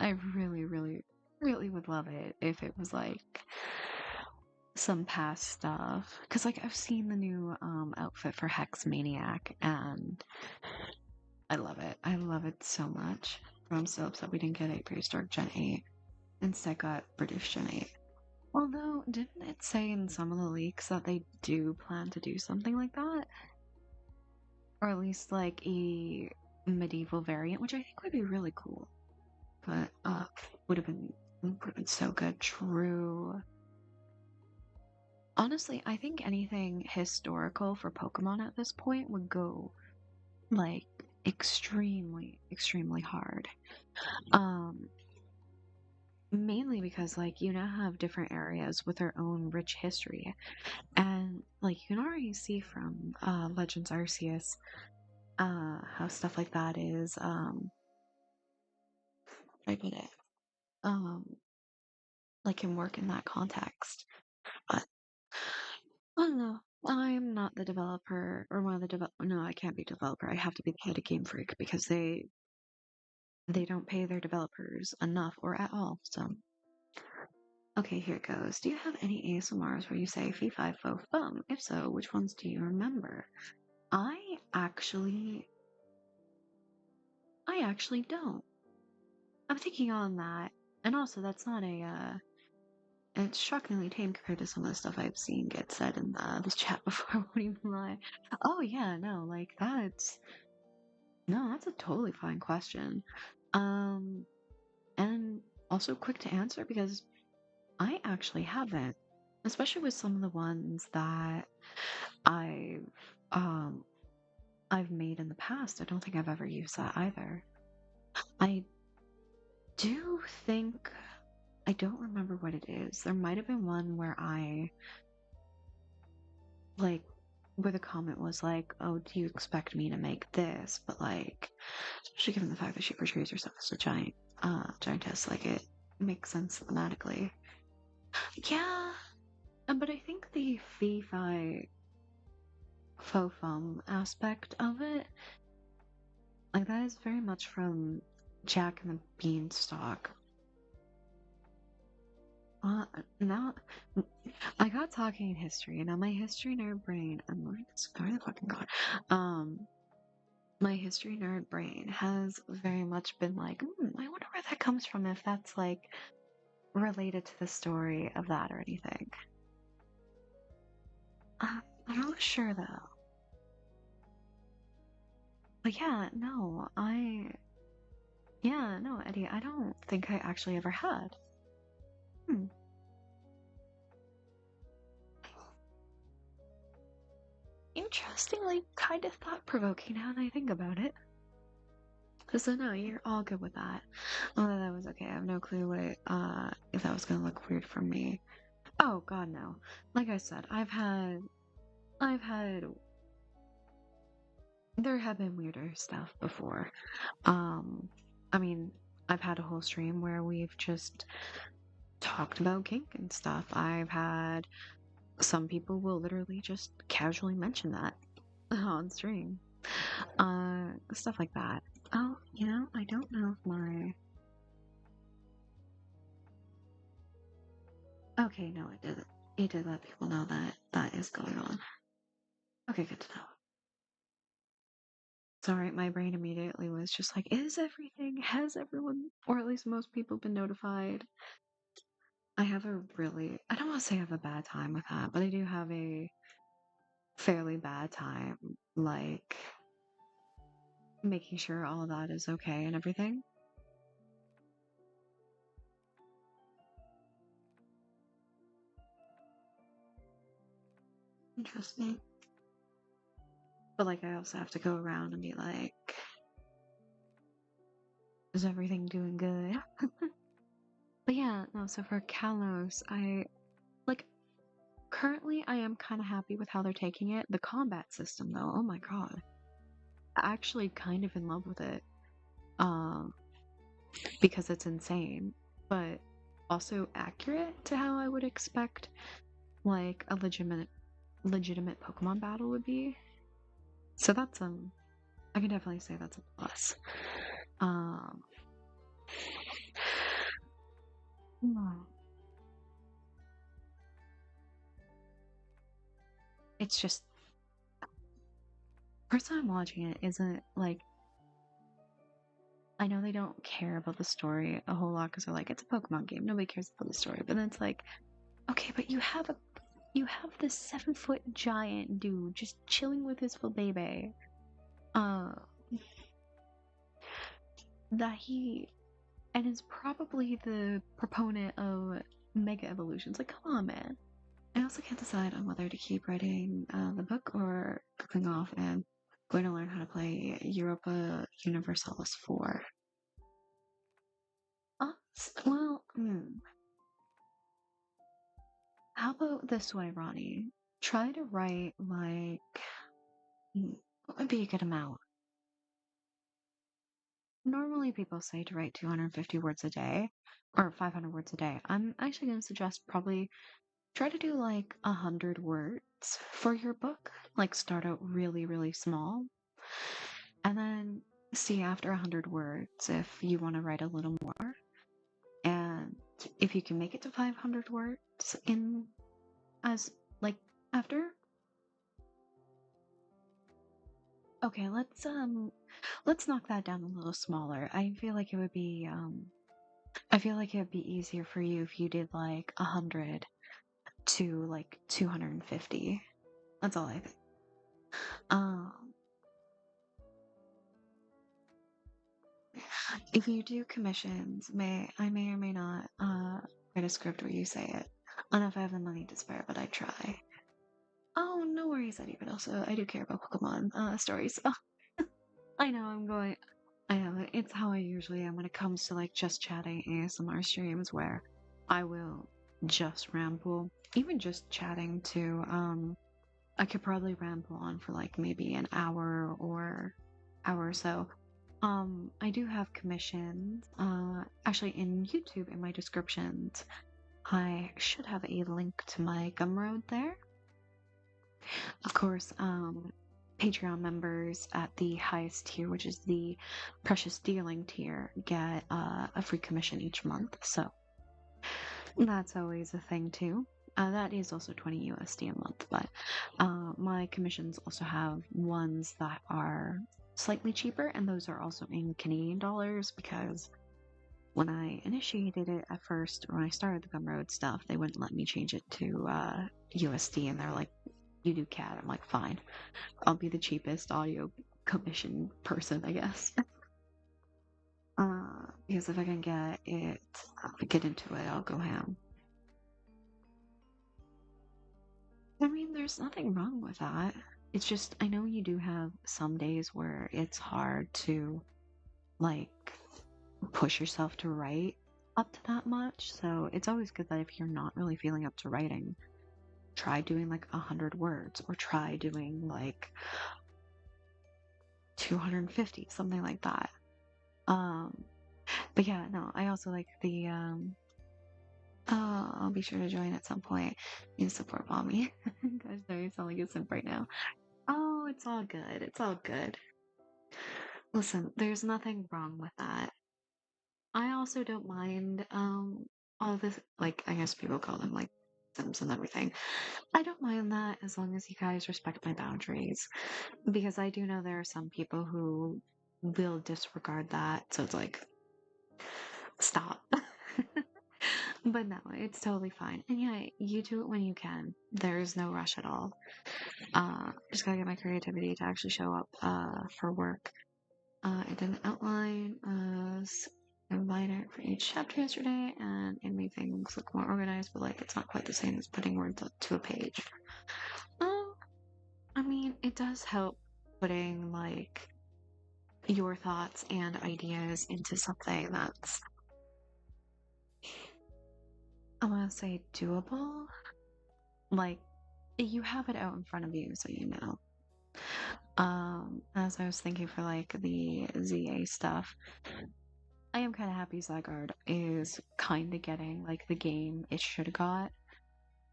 I really, really, really would love it if it was like some past stuff. Because like I've seen the new outfit for Hex Maniac and I love it. I love it so much. I'm so upset we didn't get a prehistoric Gen 8. Instead got British Gen 8. Although, didn't it say in some of the leaks that they do plan to do something like that? Or at least like a medieval variant, which I think would be really cool. But would have been so good. True. Honestly, I think anything historical for Pokemon at this point would go like extremely, extremely hard. Um, Mainly because like you now have different areas with their own rich history. And like you can already see from Legends Arceus, how stuff like that is I put it. Um like can work in that context. But I don't know. I'm not the developer or one of the no, I can't be developer. I have to be the head of Game Freak because they don't pay their developers enough or at all. So okay, here it goes. Do you have any ASMRs where you say fee fi fo fum? If so, which ones do you remember? I actually I actually don't. I'm thinking on that. And also that's not a it's shockingly tame compared to some of the stuff I've seen get said in this chat before. I won't even lie. Oh yeah, no, like that's no, that's a totally fine question. Um, and also quick to answer because I actually haven't, especially with some of the ones that I've um I've made in the past. I don't think I've ever used that either. I do think I don't remember what it is. There might have been one where I like where the comment was like, "Oh, do you expect me to make this?" But like, especially given the fact that she portrays herself as a giantess, like it makes sense thematically. Yeah, but I think the fee fi faux fum aspect of it, like that is very much from Jack and the Beanstalk. Uh, now I got talking history, and now my history nerd brain. I'm like, swear to fucking god. Um, my history nerd brain has very much been like, I wonder where that comes from. If that's like related to the story of that or anything. I'm not sure though. But yeah, no, Eddie, I don't think I actually ever had. Hmm. Interestingly, kind of thought provoking now that I think about it. So no, you're all good with that. Oh, that was okay. I have no clue what if that was gonna look weird for me. Oh God, no. Like I said, I've had there have been weirder stuff before. Um, I mean, I've had a whole stream where we've just talked about kink and stuff. I've had some people will literally just casually mention that on stream. Stuff like that. Oh, I don't know if my okay, no, it did. It did let people know that that is going on. Okay, good to know. Sorry, my brain immediately was just like, is everything, has everyone, or at least most people been notified? I have a really, I don't want to say I have a bad time with that, but I do have a fairly bad time, like, making sure all of that is okay and everything. Interesting. But, like, I also have to go around and be like, is everything doing good? But yeah, no, so for Kalos, like, currently I am kind of happy with how they're taking it. The combat system, though, oh my god. Actually kind of in love with it. Um, because it's insane, but also accurate to how I would expect like a legitimate Pokemon battle would be. So that's I can definitely say that's a plus. Um it's just first time watching it isn't like I know they don't care about the story a whole lot because they're like it's a Pokemon game, nobody cares about the story. But then it's like, okay, but you have this 7-foot giant dude just chilling with his little baby. Uh, that he and is probably the proponent of mega evolutions. Like, come on, man. I also can't decide on whether to keep writing the book or cooking off and going to learn how to play Europa Universalis 4. Well, how about this way, Ronnie? Try to write like what would be a good amount? Normally, people say to write 250 words a day or 500 words a day. I'm actually going to suggest probably try to do like 100 words for your book. Like start out really, really small and then see after 100 words if you want to write a little more. And if you can make it to 500 words in as like after. Okay, let's knock that down a little smaller. I feel like it would be easier for you if you did like 100 to like 250. That's all I think. Um, if you do commissions, I may or may not write a script where you say it. I don't know if I have the money to spare, but I try. Oh, no worries, Eddie. But also, I do care about Pokemon stories. Oh, I know I'm going. I know it's how I usually am when it comes to like just chatting ASMR streams, where I will just ramble. Even just chatting to I could probably ramble on for like maybe an hour or so. I do have commissions. Actually in YouTube in my descriptions, I should have a link to my Gumroad there. Of course, Patreon members at the highest tier, which is the Precious Dealing tier, get a free commission each month. So that's always a thing too. That is also 20 USD a month, but my commissions also have ones that are slightly cheaper, and those are also in Canadian dollars because when I initiated it at first, when I started the Gumroad stuff, they wouldn't let me change it to USD, and they're like, "You do CAD." I'm like, "Fine, I'll be the cheapest audio commission person, I guess." Because if I can get into it, I'll go ham. I mean, there's nothing wrong with that. It's just, I know you do have some days where it's hard to like push yourself to write up to that much. So it's always good that if you're not really feeling up to writing, try doing like 100 words or try doing like 250, something like that. Um, but yeah, no, I also like the I'll be sure to join at some point. You support mommy. Gosh, no, you sound like a simp right now. Oh, it's all good. It's all good. Listen, there's nothing wrong with that. I also don't mind all this, like, I guess people call them like sims and everything. I don't mind that as long as you guys respect my boundaries. Because I do know there are some people who will disregard that. So it's like, stop. But no, it's totally fine. And yeah, you do it when you can. There's no rush at all. Just gotta get my creativity to actually show up for work. I did an outline a liner for each chapter yesterday, and it made things look more organized, but like it's not quite the same as putting words to a page. Um, I mean, it does help putting like your thoughts and ideas into something that's, I want to say, doable. Like, you have it out in front of you, so you know. As I was thinking for like the ZA stuff, I am kind of happy Zygarde is kind of getting like the game it should have got.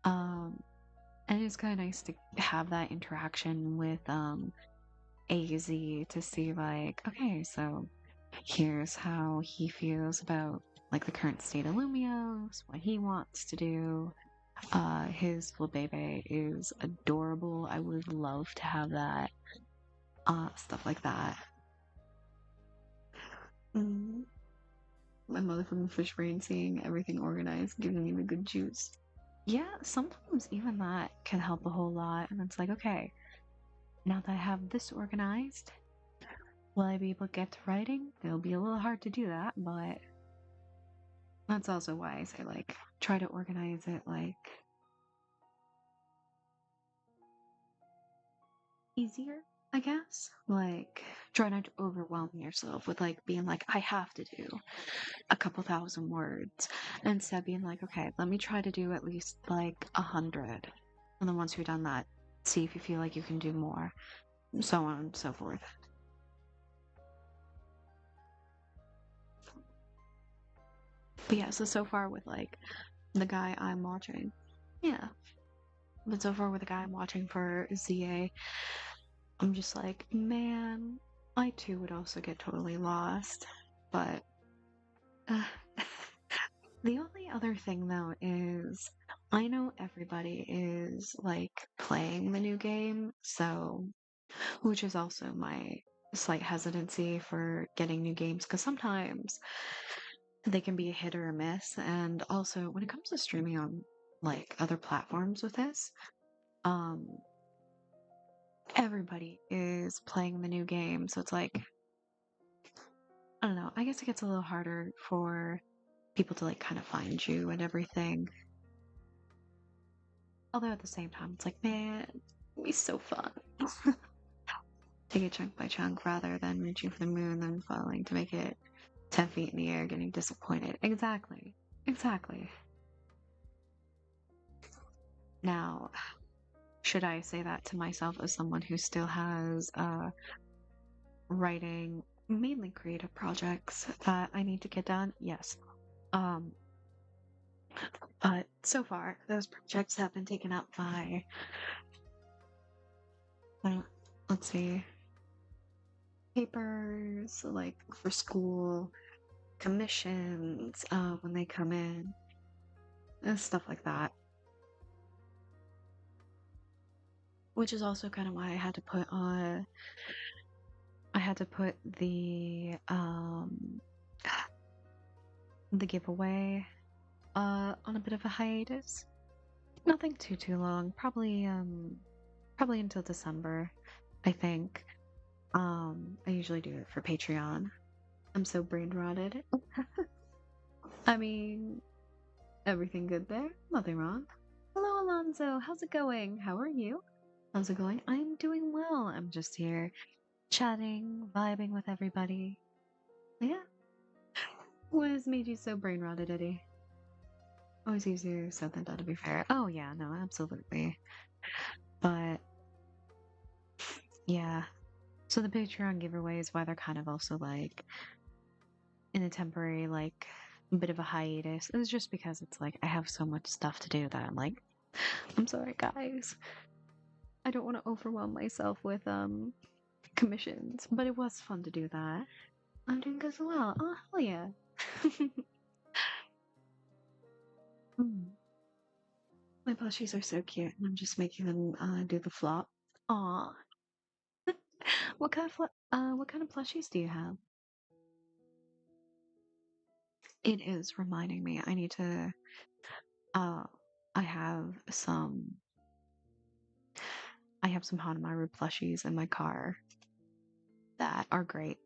Um, and it's kind of nice to have that interaction with AZ to see like, okay, so here's how he feels about like the current state of Lumios, what he wants to do. His Flabebe is adorable. I would love to have that. Stuff like that. Mm. My motherfucking fish brain seeing everything organized, giving me the good juice. Yeah, sometimes even that can help a whole lot. And it's like, okay, now that I have this organized, will I be able to get to writing? It'll be a little hard to do that, but that's also why I say, like, try to organize it, like, easier, I guess. Like, try not to overwhelm yourself with, like, being like, I have to do a couple thousand words. Instead, being like, okay, let me try to do at least, like, 100. And then once you've done that, see if you feel like you can do more, so on and so forth. But yeah, so far with, like, the guy I'm watching, yeah. But so far with the guy I'm watching for ZA, I'm just like, man, I too would also get totally lost. But uh, the only other thing though is I know everybody is like playing the new game, so which is also my slight hesitancy for getting new games because sometimes they can be a hit or a miss. And also when it comes to streaming on like other platforms with this, um everybody is playing the new game, so it's like I don't know, I guess it gets a little harder for people to like kind of find you and everything. Although at the same time, it's like, man, it'd be so fun. Take it chunk by chunk rather than reaching for the moon and falling to make it 10 feet in the air, getting disappointed. Exactly. Exactly. Now, should I say that to myself as someone who still has writing, mainly creative projects that I need to get done? Yes. Um, but so far, those projects have been taken up by, uh, let's see, papers, like for school, commissions, when they come in, and stuff like that. Which is also kind of why I had to put the giveaway, on a bit of a hiatus. Nothing too long, probably until December, I think. I usually do it for Patreon. I'm so brain rotted. I mean, everything good there? Nothing wrong. Hello, Alonzo. How's it going? How are you? How's it going? I'm doing well. I'm just here chatting, vibing with everybody. Yeah. What has made you so brain rotted, Eddie? Always easier said than done, to be fair. Oh, yeah, no, absolutely. But yeah. So the Patreon giveaways, why they're kind of also like in a temporary, like, bit of a hiatus, is just because it's like I have so much stuff to do that I'm like, I'm sorry, guys. I don't want to overwhelm myself with commissions, but it was fun to do that. I'm doing good as well. Oh, hell yeah. Mm. My plushies are so cute, and I'm just making them do the flop. Aw. What kind of plushies do you have? It is reminding me I need to uh I have some I have some Hanamaru plushies in my car that are great.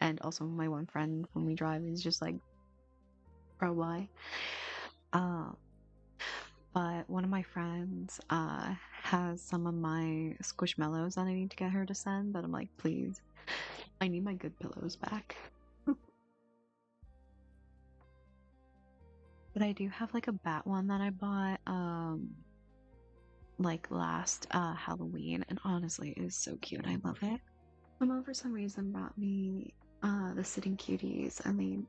And also my one friend when we drive is just like, bro, why? Uh, but one of my friends has some of my Squishmallows that I need to get her to send, but I'm like, please, I need my good pillows back. But I do have like a bat one that I bought like last Halloween, and honestly it is so cute. I love it. My mom for some reason brought me the Sitting Cuties and they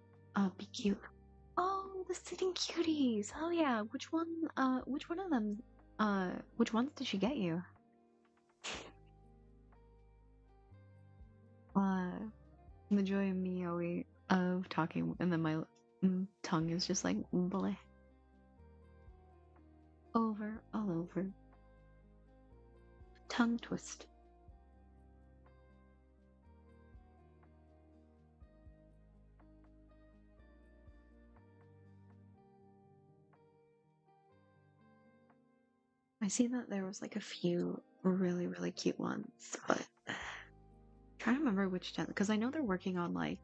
Be Cute. Oh, the Sitting Cuties. Oh yeah. Which one of them which ones did she get you? Uh the joy of me always of talking and then my tongue is just like bleh. Over all over. Tongue twist. I see that there was like a few really, really cute ones, but trying to remember which gen because I know they're working on like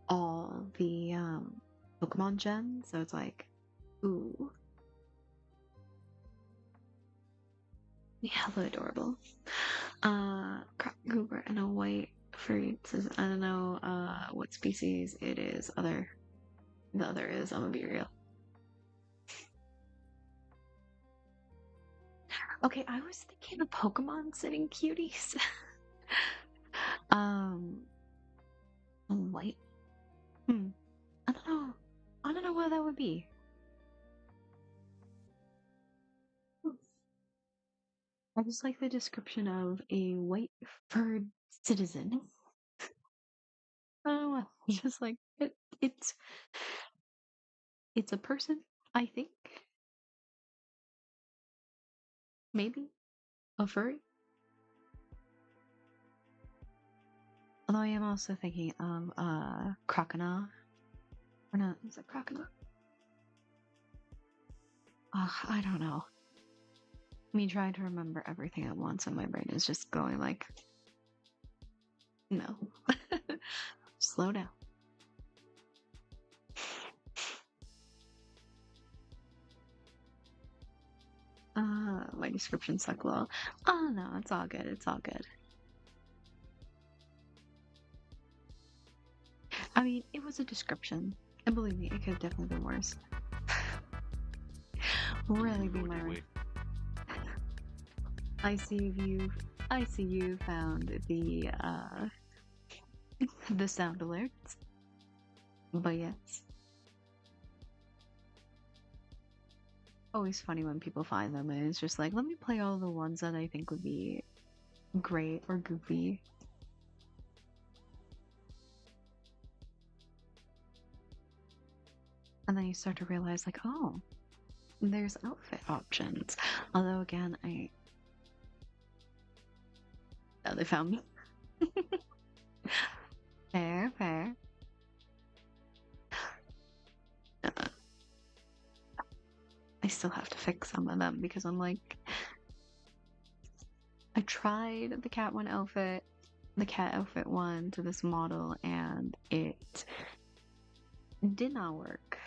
all the Pokemon gens, so it's like, ooh, hella adorable. Cooper and a white fruit says I don't know what species it is. The other is I'm gonna be real. Okay, I was thinking of Pokemon Sitting Cuties. um, white. Hmm. I don't know. I don't know what that would be. I just like the description of a white furred citizen. I don't know. Just like it's it's a person. I think maybe a furry. Although I am also thinking of Crocodile. Or no, is it Crocodile? I don't know. Me trying to remember everything at once and my brain is just going like, no. Slow down. My description suck well. Oh no, it's all good. It's all good. I mean, it was a description. And believe me, it could have definitely been worse. Really be my right. I see you found the sound alerts. But yes. Always funny when people find them and it's just like, let me play all the ones that I think would be great or goofy. And then you start to realize like, oh, there's outfit options. Although again, oh, they found me. Fair, fair. I still have to fix some of them because I'm like, I tried the cat outfit one to this model and it did not work.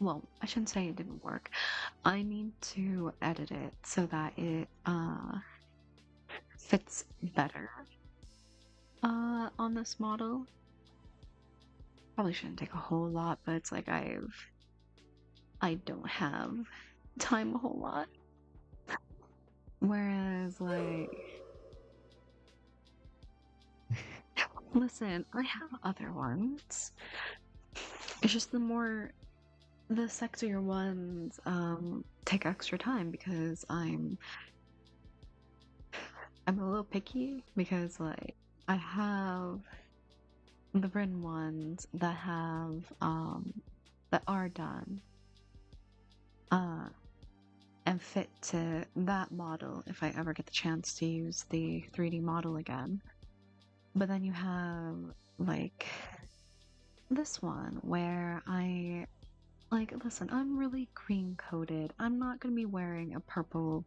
Well, I shouldn't say it didn't work. I need to edit it so that it fits better on this model. probably shouldn't take a whole lot, but it's like I don't have time a whole lot. Whereas like listen, I have other ones. It's just the sexier ones take extra time because I'm a little picky because like I have the Bryn ones that have that are done uh and fit to that model if I ever get the chance to use the 3D model again. But then you have like this one where I like listen, I'm really cream coated. I'm not gonna be wearing a purple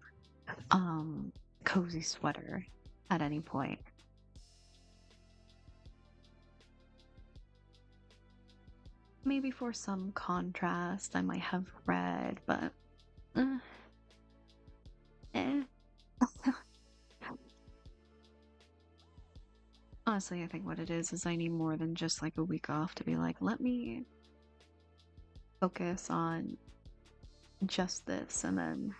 um cozy sweater at any point. Maybe for some contrast I might have red, but uh, eh. Honestly, I think what it is I need more than just like a week off to be like, let me focus on just this and then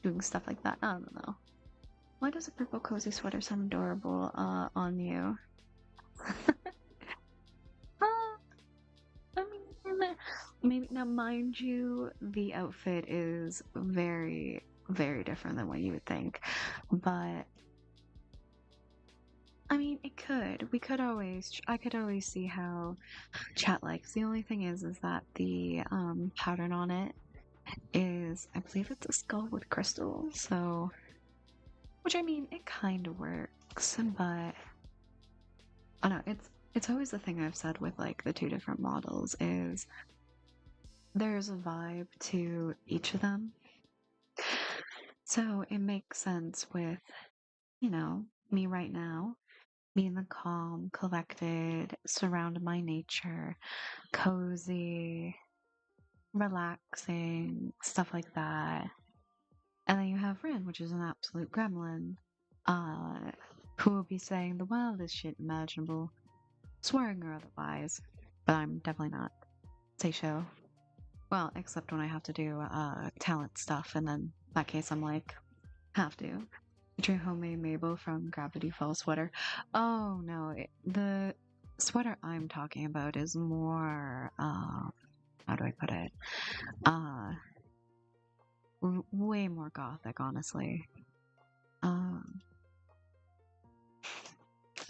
doing stuff like that. I don't know. Why does a purple cozy sweater sound adorable on you? Uh, I mean, maybe now, mind you, the outfit is very, very different than what you would think. But I mean, it could. We could always. I could always see how chat likes. The only thing is that the pattern on it is, I believe it's a skull with crystals. So, which I mean, it kind of works, but I don't know. It's always the thing I've said with like the two different models is there's a vibe to each of them. So it makes sense with, me right now being the calm, collected, surrounded by nature, cozy, relaxing, stuff like that. And then you have Rin, which is an absolute gremlin, uh, who will be saying the wildest shit imaginable, swearing or otherwise. But I'm definitely not. Say show. Well, except when I have to do talent stuff, and then in that case I'm like, have to. Featuring homemade Mabel from Gravity Falls sweater. Oh no, the sweater I'm talking about is more, how do I put it? Uh, way more gothic, honestly. Um,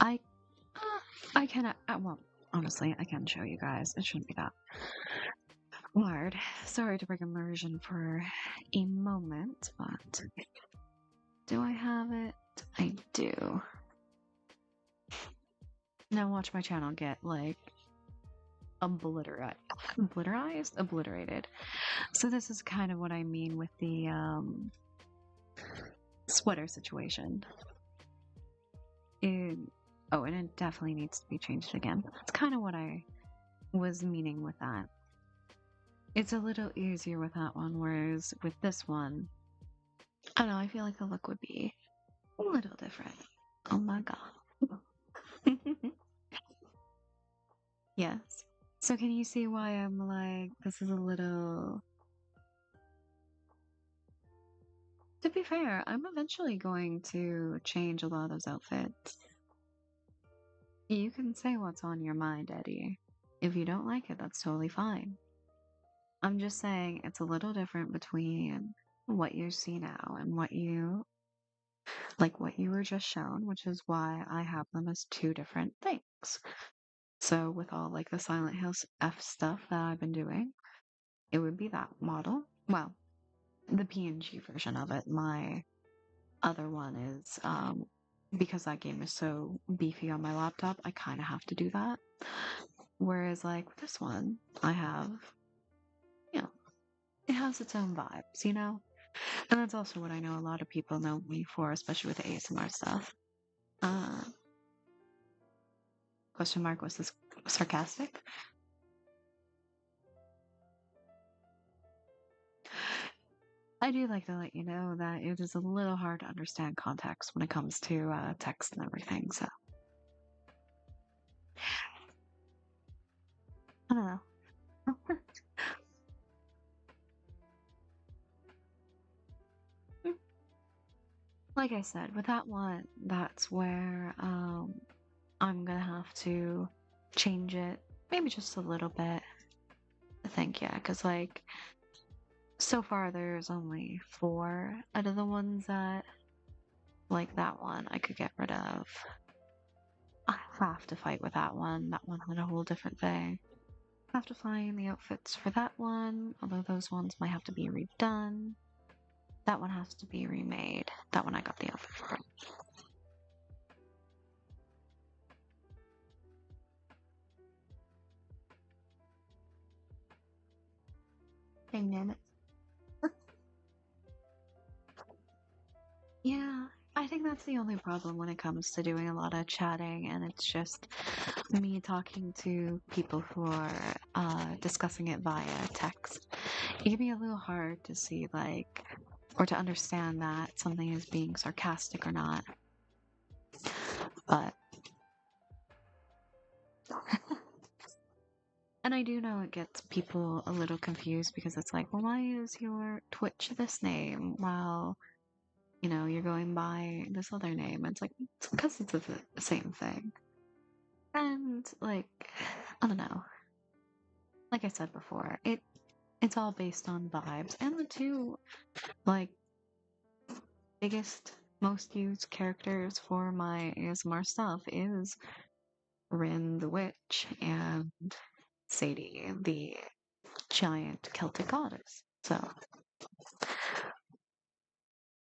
I, I can, well, honestly, I can show you guys. It shouldn't be that hard. Sorry to break immersion for a moment, but do I have it? I do. Now watch my channel get like obliterated. So this is kind of what I mean with the sweater situation. Oh, and it definitely needs to be changed again. That's kind of what I was meaning with that. It's a little easier with that one, whereas with this one, I don't know, I feel like the look would be a little different. Oh my god. Yes. So can you see why I'm like, this is a little... To be fair, I'm eventually going to change a lot of those outfits. You can say what's on your mind, Eddie. If you don't like it, that's totally fine. I'm just saying it's a little different between what you see now and what you were just shown, which is why I have them as two different things. So with all like the Silent Hills F stuff that I've been doing, it would be that model. Well, the PNG version of it. My other one is because that game is so beefy on my laptop, I kind of have to do that. Whereas like with this one, I have, you know, it has its own vibes, you know? And that's also what I know a lot of people know me for, especially with the ASMR stuff. Uh, question mark, was this sarcastic? I do like to let you know that it is a little hard to understand context when it comes to text and everything, so. I don't know. Like I said, with that one, that's where I'm gonna have to change it, maybe just a little bit. I think, yeah, because like so far there's only four out of the ones that like that one I could get rid of. I have to fight with that one. That one had a whole different thing. I have to find the outfits for that one, although those ones might have to be redone. That one has to be remade. That one I got the outfit for. Dang man. Yeah, I think that's the only problem when it comes to doing a lot of chatting, and it's just me talking to people who are discussing it via text. It can be a little hard to see, like, or to understand that something is being sarcastic or not. But, and I do know it gets people a little confused because it's like, well, why is your Twitch this name while, you're going by this other name? It's like, it's because it's the same thing. And, like, I don't know. Like I said before, it's all based on vibes. And the two, like, biggest, most used characters for my ASMR stuff is Rin the Witch and Sadie, the giant Celtic goddess. So,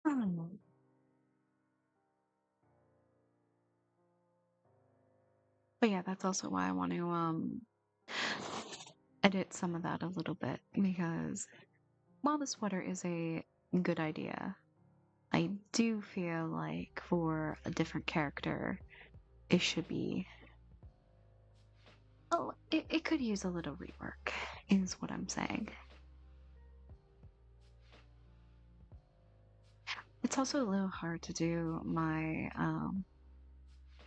hmm. But yeah, that's also why I want to edit some of that a little bit because while the sweater is a good idea, I do feel like for a different character, it should be. Oh, it could use a little rework, is what I'm saying. It's also a little hard to do my,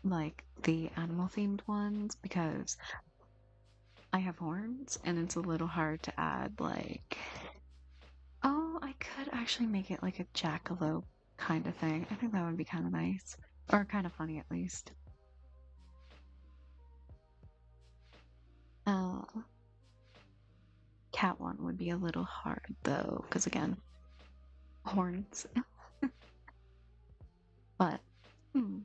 like the animal themed ones because I have horns and it's a little hard to add, like, oh, I could actually make it like a jackalope kind of thing. I think that would be kind of nice. Or kind of funny at least. Uh, cat one would be a little hard though, because again, horns. But, hmm.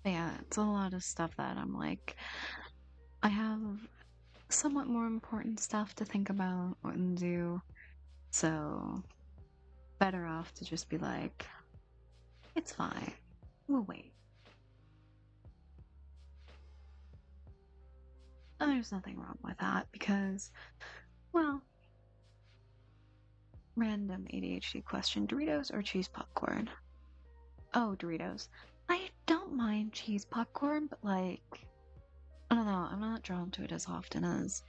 Yeah, it's a lot of stuff that I'm like, I have somewhat more important stuff to think about and do. So, better off to just be like, it's fine. We'll wait. And there's nothing wrong with that because, well, random ADHD question, Doritos or cheese popcorn? Oh, Doritos. I don't mind cheese popcorn, but like, I don't know, I'm not drawn to it as often as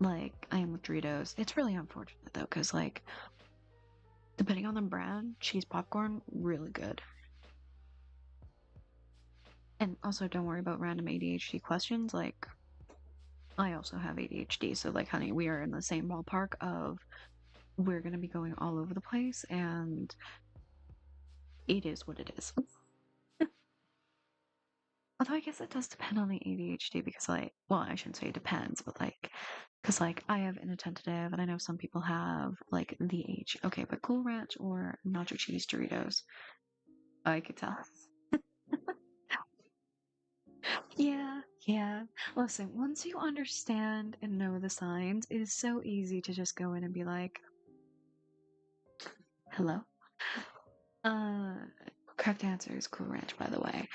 like I am with Doritos. It's really unfortunate though, because like, depending on the brand, cheese popcorn, really good. And also, don't worry about random ADHD questions. Like, I also have ADHD, so like, honey, we are in the same ballpark of we're gonna be going all over the place, and it is what it is. Although I guess it does depend on the ADHD because, like, well, I shouldn't say it depends, but like, because like I have inattentive, and I know some people have like the H. Okay, but Cool Ranch or nacho cheese Doritos, I could tell. Yeah, yeah. Listen, once you understand and know the signs, it is so easy to just go in and be like, hello? Uh, correct answer is Cool Ranch, by the way.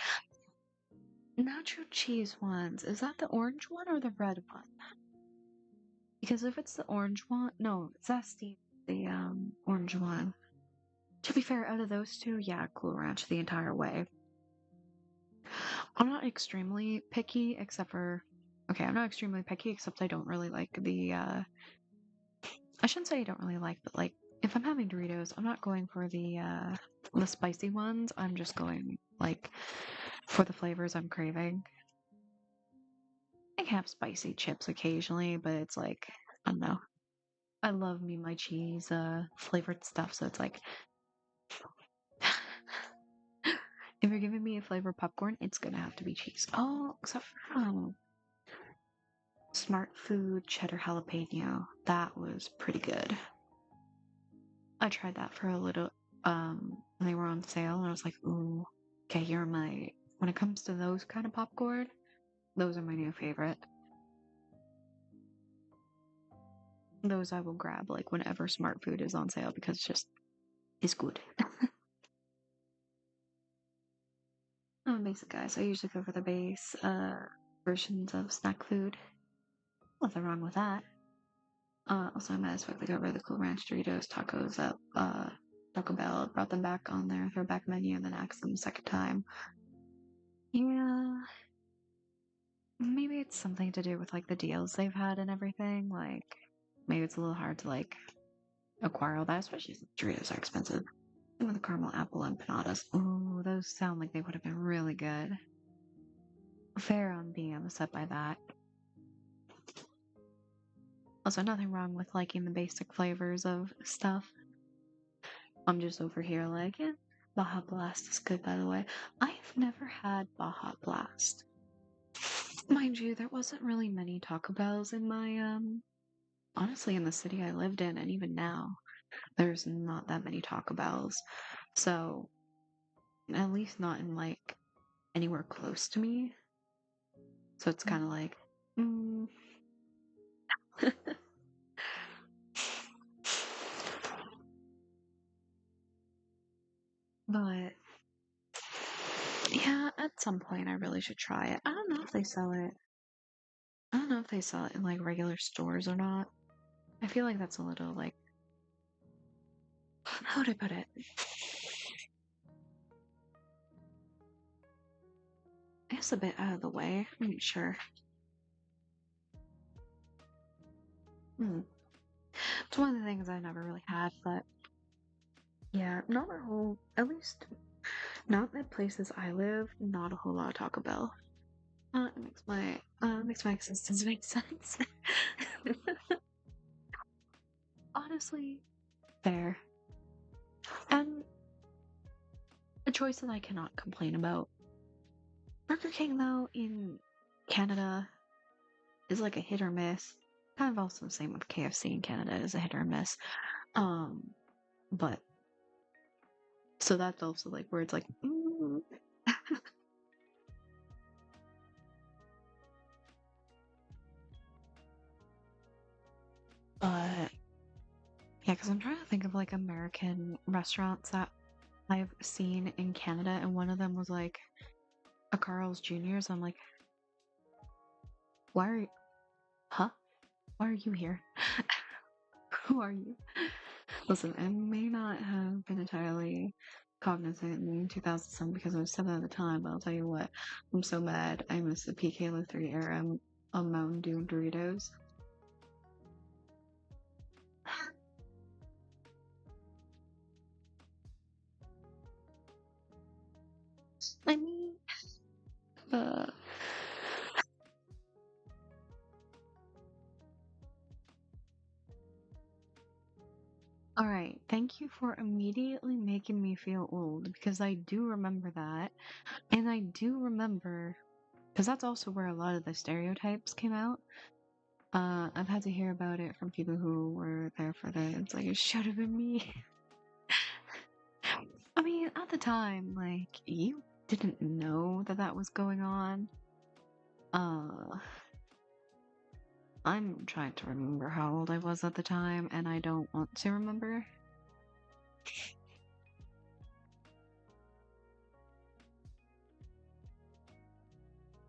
Nacho cheese ones, is that the orange one or the red one? Because if it's the orange one, no, Zesty, the orange one. To be fair, out of those two, yeah, Cool Ranch the entire way. I'm not extremely picky, except for, okay, I'm not extremely picky, except I don't really like the, I shouldn't say I don't really like, but like, if I'm having Doritos, I'm not going for the, The spicy ones, I'm just going like for the flavors I'm craving. I have spicy chips occasionally, but it's like I don't know. I love me my cheese flavored stuff, so it's like if you're giving me a flavored popcorn, it's gonna have to be cheese. Oh, except for Smart Food cheddar jalapeno. That was pretty good. I tried that for a little when they were on sale and I was like, ooh, okay, you're my when it comes to those kind of popcorn, those are my new favorite. Those I will grab like whenever Smart Food is on sale because it's good. I'm a basic guy, so I usually go for the base versions of snack food. Nothing wrong with that. Also, I might as well go over the Cool Ranch Doritos tacos up. Taco Bell brought them back on their throwback menu and then asked them a second time. Yeah, maybe it's something to do with like the deals they've had and everything. Like, maybe it's a little hard to like acquire all that, especially since Doritos are expensive. And with the caramel apple empanadas, ooh, those sound like they would have been really good. Fair on being upset by that. Also, nothing wrong with liking the basic flavors of stuff. I'm just over here like, yeah, Baja Blast is good, by the way. I've never had Baja Blast. Mind you, there wasn't really many Taco Bells in my, honestly, in the city I lived in, and even now, there's not that many Taco Bells. So, at least not in, like, anywhere close to me. So it's kind of like, mm. But, yeah, at some point I really should try it. I don't know if they sell it. I don't know if they sell it in, like, regular stores or not. I feel like that's a little, like, how would I put it? It's a bit out of the way. I'm not sure. Hmm. It's one of the things I never really had, but yeah, not a whole, at least not in the places I live, not a whole lot of Taco Bell. It makes my existence make sense. Honestly, fair. And a choice that I cannot complain about. Burger King, though, in Canada is like a hit or miss. Kind of also the same with KFC in Canada is a hit or miss. But so that's also like where it's like, but yeah, because I'm trying to think of like American restaurants that I've seen in Canada, and one of them was like a Carl's Jr. So I'm like, why are you, huh? Why are you here? Who are you? Listen, I may not have been entirely cognizant in 2007 because I was 7 at the time, but I'll tell you what, I'm so mad I missed the PK 3 era on Mountain Dew and Doritos. I mean, uh, all right. Thank you for immediately making me feel old because I do remember that. And I do remember because that's also where a lot of the stereotypes came out. I've had to hear about it from people who were there for the, it's like, it should have been me. I mean, at the time, like, you didn't know that that was going on. Uh, I'm trying to remember how old I was at the time, and I don't want to remember.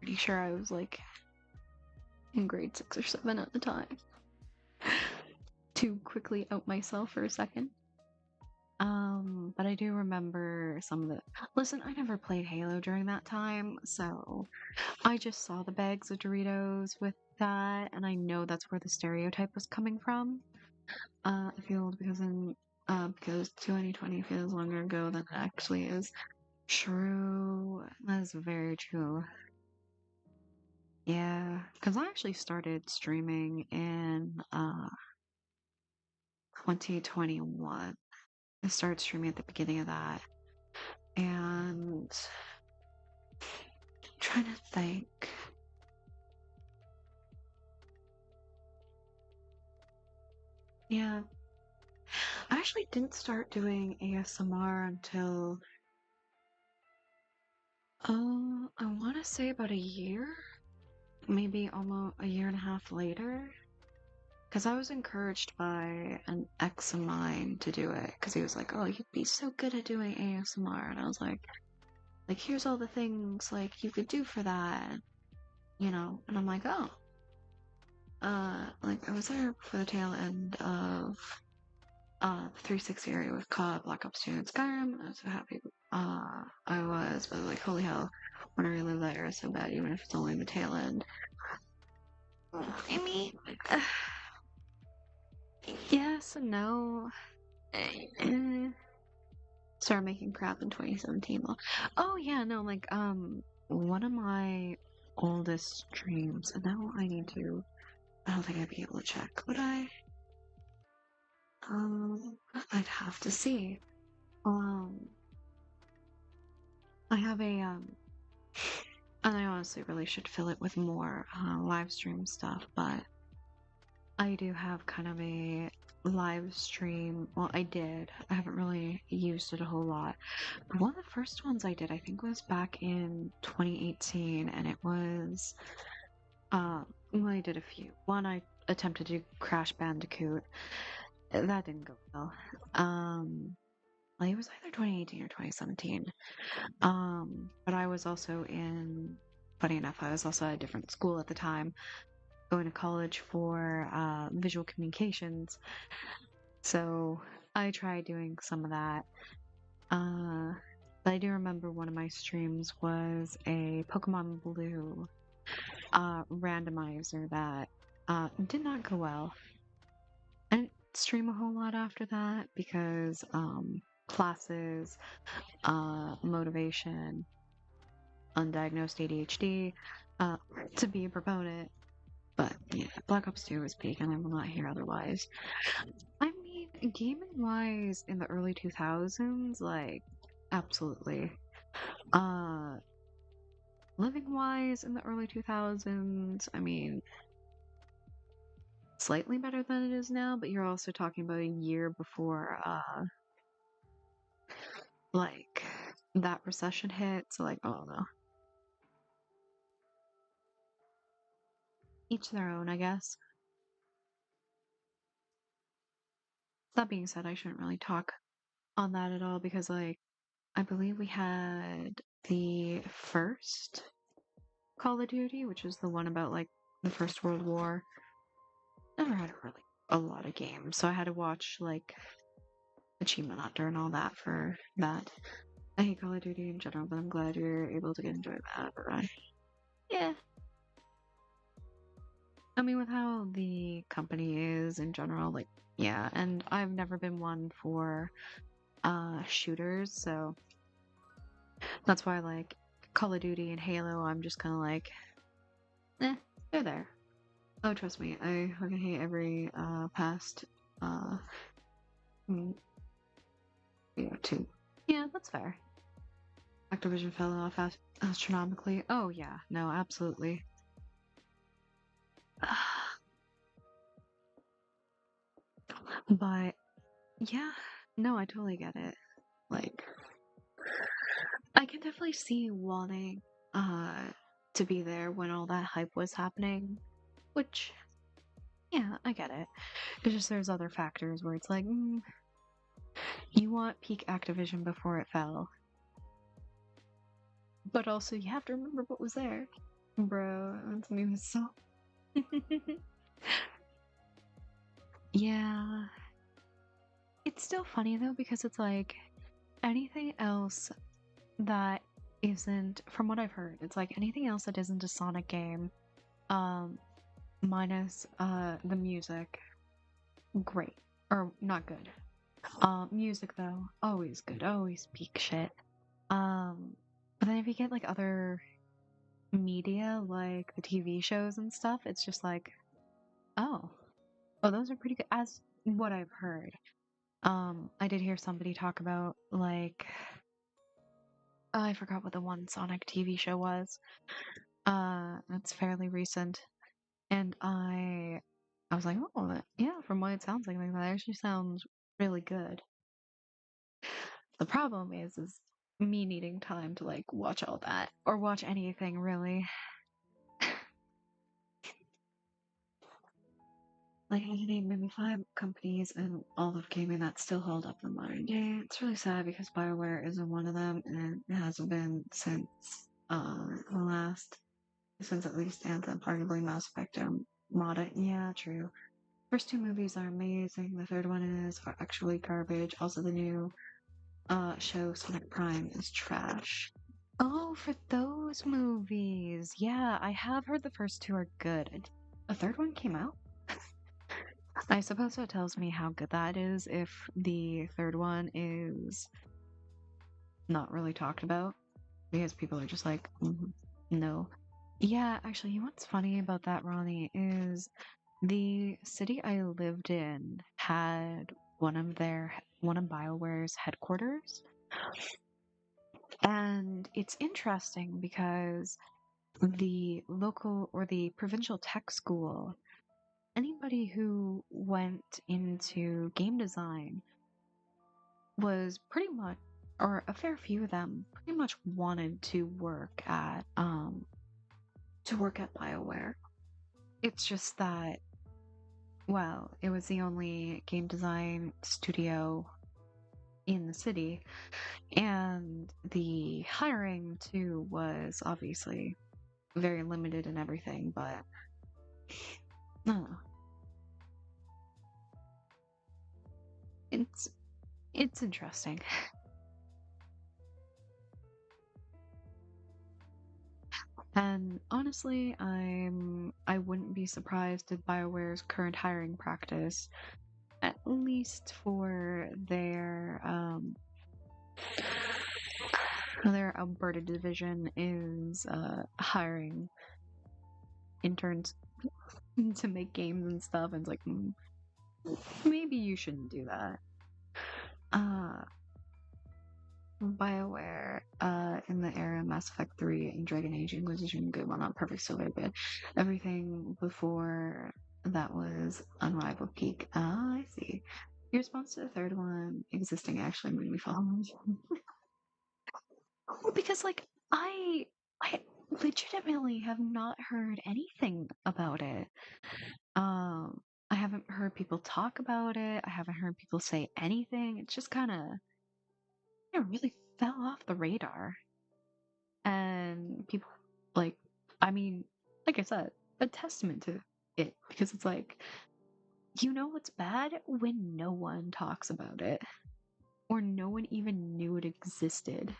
Pretty sure I was like in grade 6 or 7 at the time. To quickly out myself for a second. But I do remember some of the. Listen, I never played Halo during that time, so I just saw the bags of Doritos with that, and I know that's where the stereotype was coming from. I feel old because because 2020 feels longer ago than it actually is. True. That is very true. Yeah, because I actually started streaming in 2021. I started streaming at the beginning of that, and I'm trying to think. Yeah, I actually didn't start doing ASMR until I want to say about a year, maybe almost a year and a half later. Because I was encouraged by an ex of mine to do it, because he was like, "Oh, you'd be so good at doing ASMR," and I was like, here's all the things like you could do for that, you know. And I'm like, oh, like I was there for the tail end of the 360 area with COD, Black Ops 2, and Skyrim. I was so happy. I was, but like, holy hell, want to relive that era so bad, even if it's only the tail end. I mean, yes and no. Eh, started making crap in 2017. Oh yeah, no, like one of my oldest streams, and now I need to. I don't think I'd be able to check. Would I? I'd have to see. Um, I have a and I honestly really should fill it with more live stream stuff, but I do have kind of a live stream. Well, I did. I haven't really used it a whole lot. But one of the first ones I did, I think, was back in 2018, and it was well, I did a few. One, I attempted to do Crash Bandicoot. That didn't go well. Well, it was either 2018 or 2017. But I was also funny enough, I was also at a different school at the time, going to college for visual communications. So I tried doing some of that. But I do remember one of my streams was a Pokemon Blue randomizer that did not go well. I didn't stream a whole lot after that because classes, motivation, undiagnosed ADHD, to be a proponent. But yeah, Black Ops 2 is peak, and I will not hear otherwise. I mean, gaming wise, in the early 2000s, like, absolutely. Uh, living wise, in the early 2000s, I mean, slightly better than it is now, but you're also talking about a year before, like, that recession hit, so, like, I don't know. Each their own, I guess. That being said, I shouldn't really talk on that at all because, like, I believe we had the first Call of Duty, which is the one about, like, the First World War. Never had really a lot of games, so I had to watch, like, Achievement Hunter and all that for that. I hate Call of Duty in general, but I'm glad you're able to get enjoy that. But right, yeah. I mean, with how the company is in general, like, yeah. And I've never been one for shooters, so that's why, like, Call of Duty and Halo, I'm just kind of like, they're there. Oh, trust me, I fucking hate every past uh mm, two. Yeah, that's fair. Activision fell off astronomically. Oh yeah, no, absolutely. But yeah, no, I totally get it. Like, I can definitely see wanting to be there when all that hype was happening, which yeah, I get it. It's just there's other factors where it's like, you want peak Activision before it fell, but also you have to remember what was there, bro. That's me was so. Yeah, it's still funny though because it's like anything else that isn't, from what I've heard, it's like anything else that isn't a Sonic game, um, minus the music, great or not good. Music though, always good, always peak shit. But then if you get like other media, like the TV shows and stuff, it's just like, oh, oh, those are pretty good, as what I've heard. I did hear somebody talk about like, oh, I forgot what the one Sonic TV show was. That's fairly recent, and I was like, oh, yeah, from what it sounds like that actually sounds really good. The problem is me needing time to like watch all that or watch anything really. Like I can name maybe five companies and all of gaming that still hold up in modern day. It's really sad because BioWare isn't one of them, and it hasn't been since the last since at least Anthem, arguably Mass Effect and Moda. Yeah, true. First two movies are amazing. The third one is actually garbage. Also, the new show Sonic Prime is trash. Oh, for those movies. Yeah, I have heard the first two are good. A third one came out? I suppose that tells me how good that is if the third one is not really talked about because people are just like, no. Yeah, actually, you know what's funny about that, Ronnie, is the city I lived in had one of BioWare's headquarters. And it's interesting because the local or the provincial tech school, anybody who went into game design was pretty much, or a fair few of them, pretty much wanted to work at BioWare. It's just that, well, it was the only game design studio in the city, and the hiring too was obviously very limited and everything, but I don't know. It's it's interesting. And honestly, I wouldn't be surprised if BioWare's current hiring practice, at least for their Alberta division, is hiring interns to make games and stuff. And it's like, maybe you shouldn't do that. Uh, BioWare, in the era Mass Effect 3 and Dragon Age Inquisition, good, well, not perfect, still very good. Everything before that was unrivaled peak. Ah, I see. Your response to the third one existing actually made me fall in love. Well, because like I legitimately have not heard anything about it. I haven't heard people talk about it. I haven't heard people say anything. It's just kind of it really fell off the radar. And people like I mean, like I said, a testament to it because it's like you know what's bad when no one talks about it or no one even knew it existed.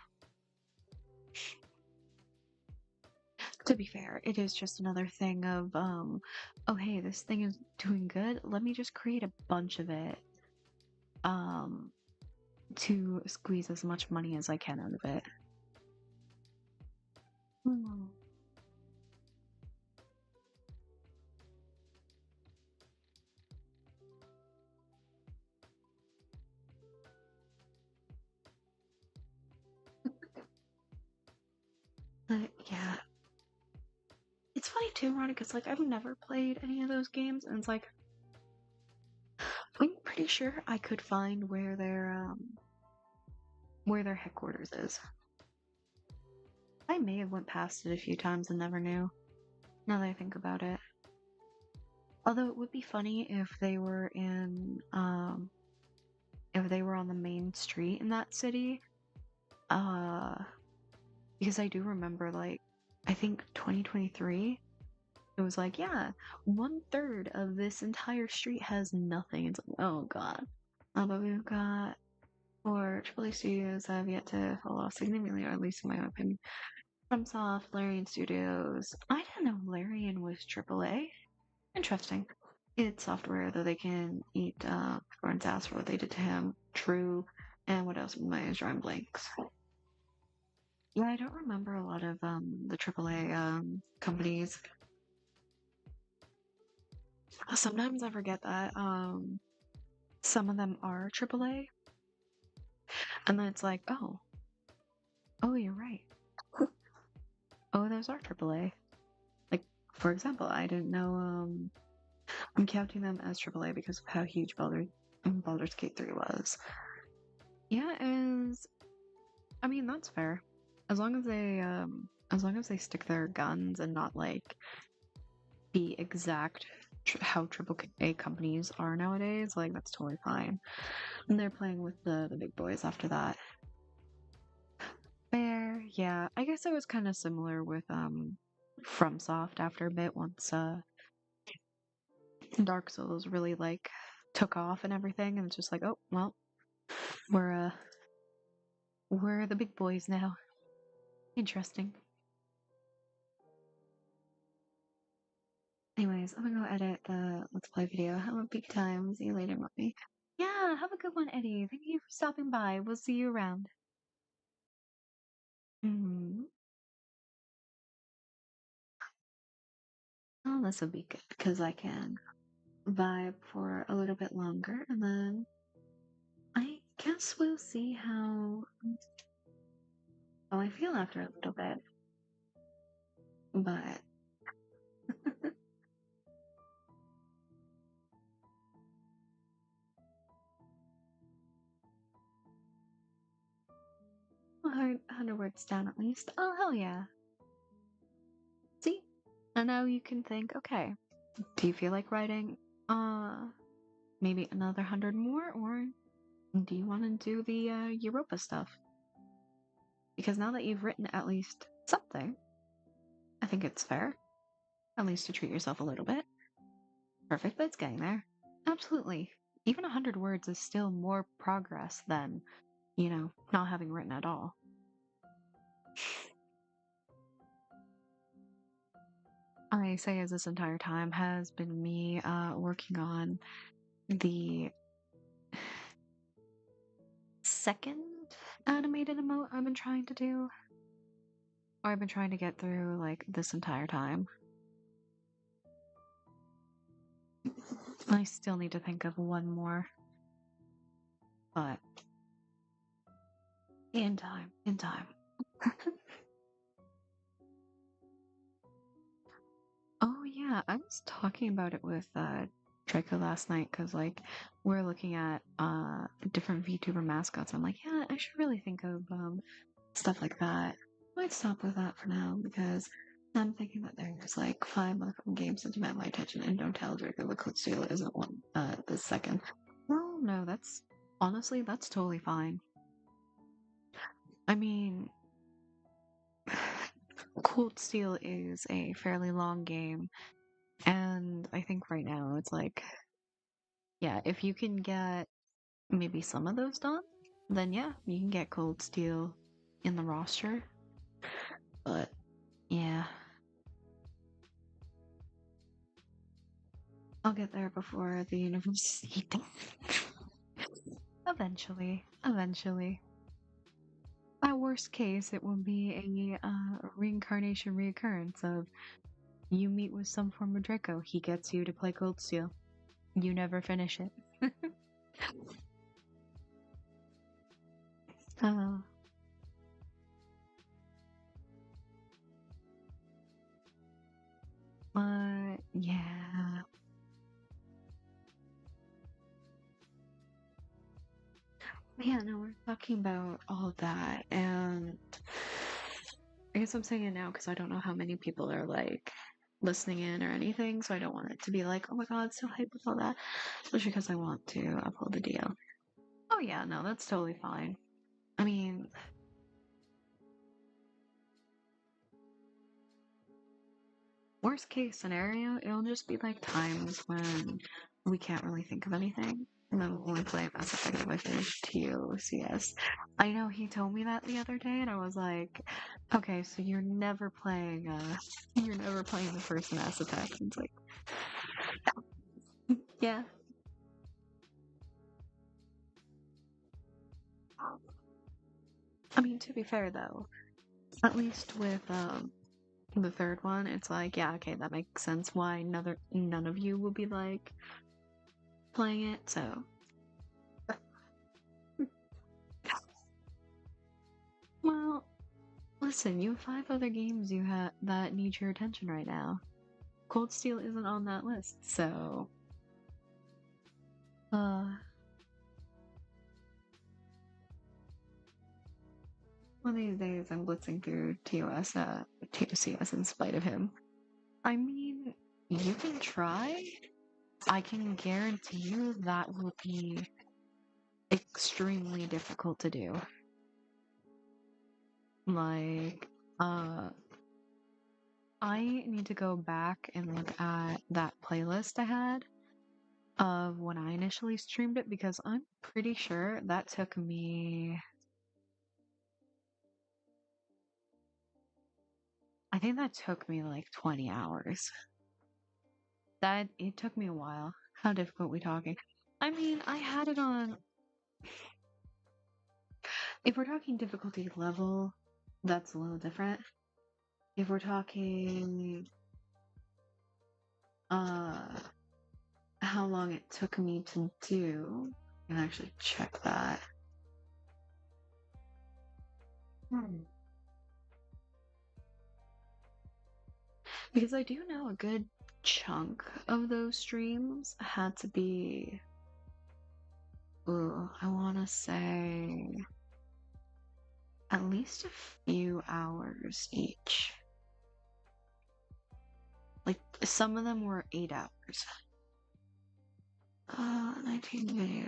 To be fair, it is just another thing of oh hey, this thing is doing good. Let me just create a bunch of it um to squeeze as much money as I can out of it. Hmm. But yeah, it's funny too, Ronnie, because like I've never played any of those games, and it's like I'm pretty sure I could find where their headquarters is. I may have went past it a few times and never knew. Now that I think about it, although it would be funny if they were on the main street in that city, uh, because I do remember like I think 2023. It was like, yeah, 1/3 of this entire street has nothing. It's like, oh god. But we've got four AAA studios that have yet to fall off significantly, or at least in my opinion. FromSoft, Larian Studios. I didn't know Larian was AAA. Interesting. id Software that they can eat Gordon's ass for what they did to him. True. And what else? My eyes drawing blanks. Yeah, I don't remember a lot of the AAA companies. Sometimes I forget that some of them are AAA, and then it's like, oh, you're right. Oh, those are AAA. Like, for example, I didn't know. I'm counting them as AAA because of how huge Baldur's Gate 3 was. Yeah, I mean, that's fair. As long as they stick their guns and not like be exact how AAA companies are nowadays, like that's totally fine. And they're playing with the big boys after that. Fair, yeah. I guess it was kind of similar with FromSoft after a bit once Dark Souls really like took off and everything, and it's just like, oh well, we're the big boys now. Interesting. Anyways, I'm gonna go edit the Let's Play video. Have a big time. See you later, mommy. Yeah, have a good one, Eddie. Thank you for stopping by. We'll see you around. Hmm. Oh, this will be good because I can vibe for a little bit longer, and then I guess we'll see how I feel after a little bit. But a 100 words down at least. Oh, hell yeah. See? And now you can think, okay, do you feel like writing maybe another 100 more, or do you want to do the Europa stuff? Because now that you've written at least something, I think it's fair, at least to treat yourself a little bit. Perfect, but it's getting there. Absolutely. Even 100 words is still more progress than, not having written at all. I say as this entire time has been me working on the second animated emote I've been trying to do. Or I've been trying to get through like this entire time. I still need to think of one more. But in time. Oh yeah, I was talking about it with Draco last night because like we're looking at different VTuber mascots. I'm like, yeah, I should really think of stuff like that. Might stop with that for now because I'm thinking that there's like 5 motherfucking games that demand my attention, and don't tell Draco the Code Steal isn't one the second. Well, no, that's honestly that's totally fine. I mean, Cold Steel is a fairly long game, and I think right now it's like, yeah, if you can get maybe some of those done, then yeah, you can get Cold Steel in the roster. But yeah, I'll get there before the university. Eventually. At worst case, it will be a reincarnation reoccurrence of you meet with some form of Draco, he gets you to play Cold Steel. You never finish it. uh, but yeah. Yeah, no, we're talking about all of that, and I guess I'm saying it now because I don't know how many people are like listening in or anything, so I don't want it to be like, oh my god, so hype with all that, especially because I want to upload the deal. Oh yeah, no, that's totally fine. I mean, worst case scenario, it'll just be like times when we can't really think of anything. And then we'll only play Mass Effect if I finish TOCS. I know he told me that the other day, and I was like, okay, so you're never playing the first Mass Effect. And it's like, Yeah. I mean, to be fair though, at least with the third one, it's like, yeah, okay, that makes sense why none of you will be like playing it, so well, listen, you have 5 other games you have that need your attention right now. Cold Steel isn't on that list, so uh one of these days I'm blitzing through TOCS in spite of him. I mean, you can try. I can guarantee you that will be extremely difficult to do. Like, I need to go back and look at that playlist I had of when I initially streamed it because I'm pretty sure that took me. I think that took me like 20 hours. It took me a while. How difficult we talking? I mean, I had it on. If we're talking difficulty level, that's a little different. If we're talking uh how long it took me to do, I can actually check that. Because I do know a good chunk of those streams had to be, I want to say at least a few hours each. Like some of them were 8 hours. 19 video.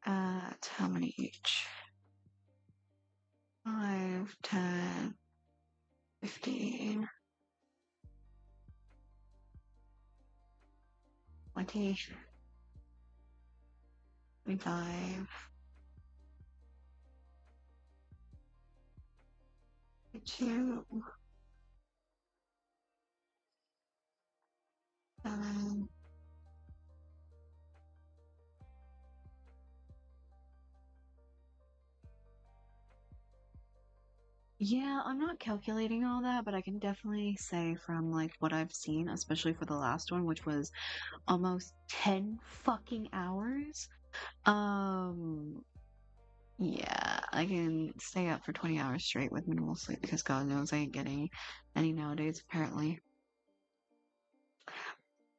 How many each? 5, 10, 15, 20, 25, 22, 7. Yeah, I'm not calculating all that, but I can definitely say from like what I've seen, especially for the last one, which was almost 10 fucking hours. Yeah, I can stay up for 20 hours straight with minimal sleep because God knows I ain't getting any nowadays, apparently.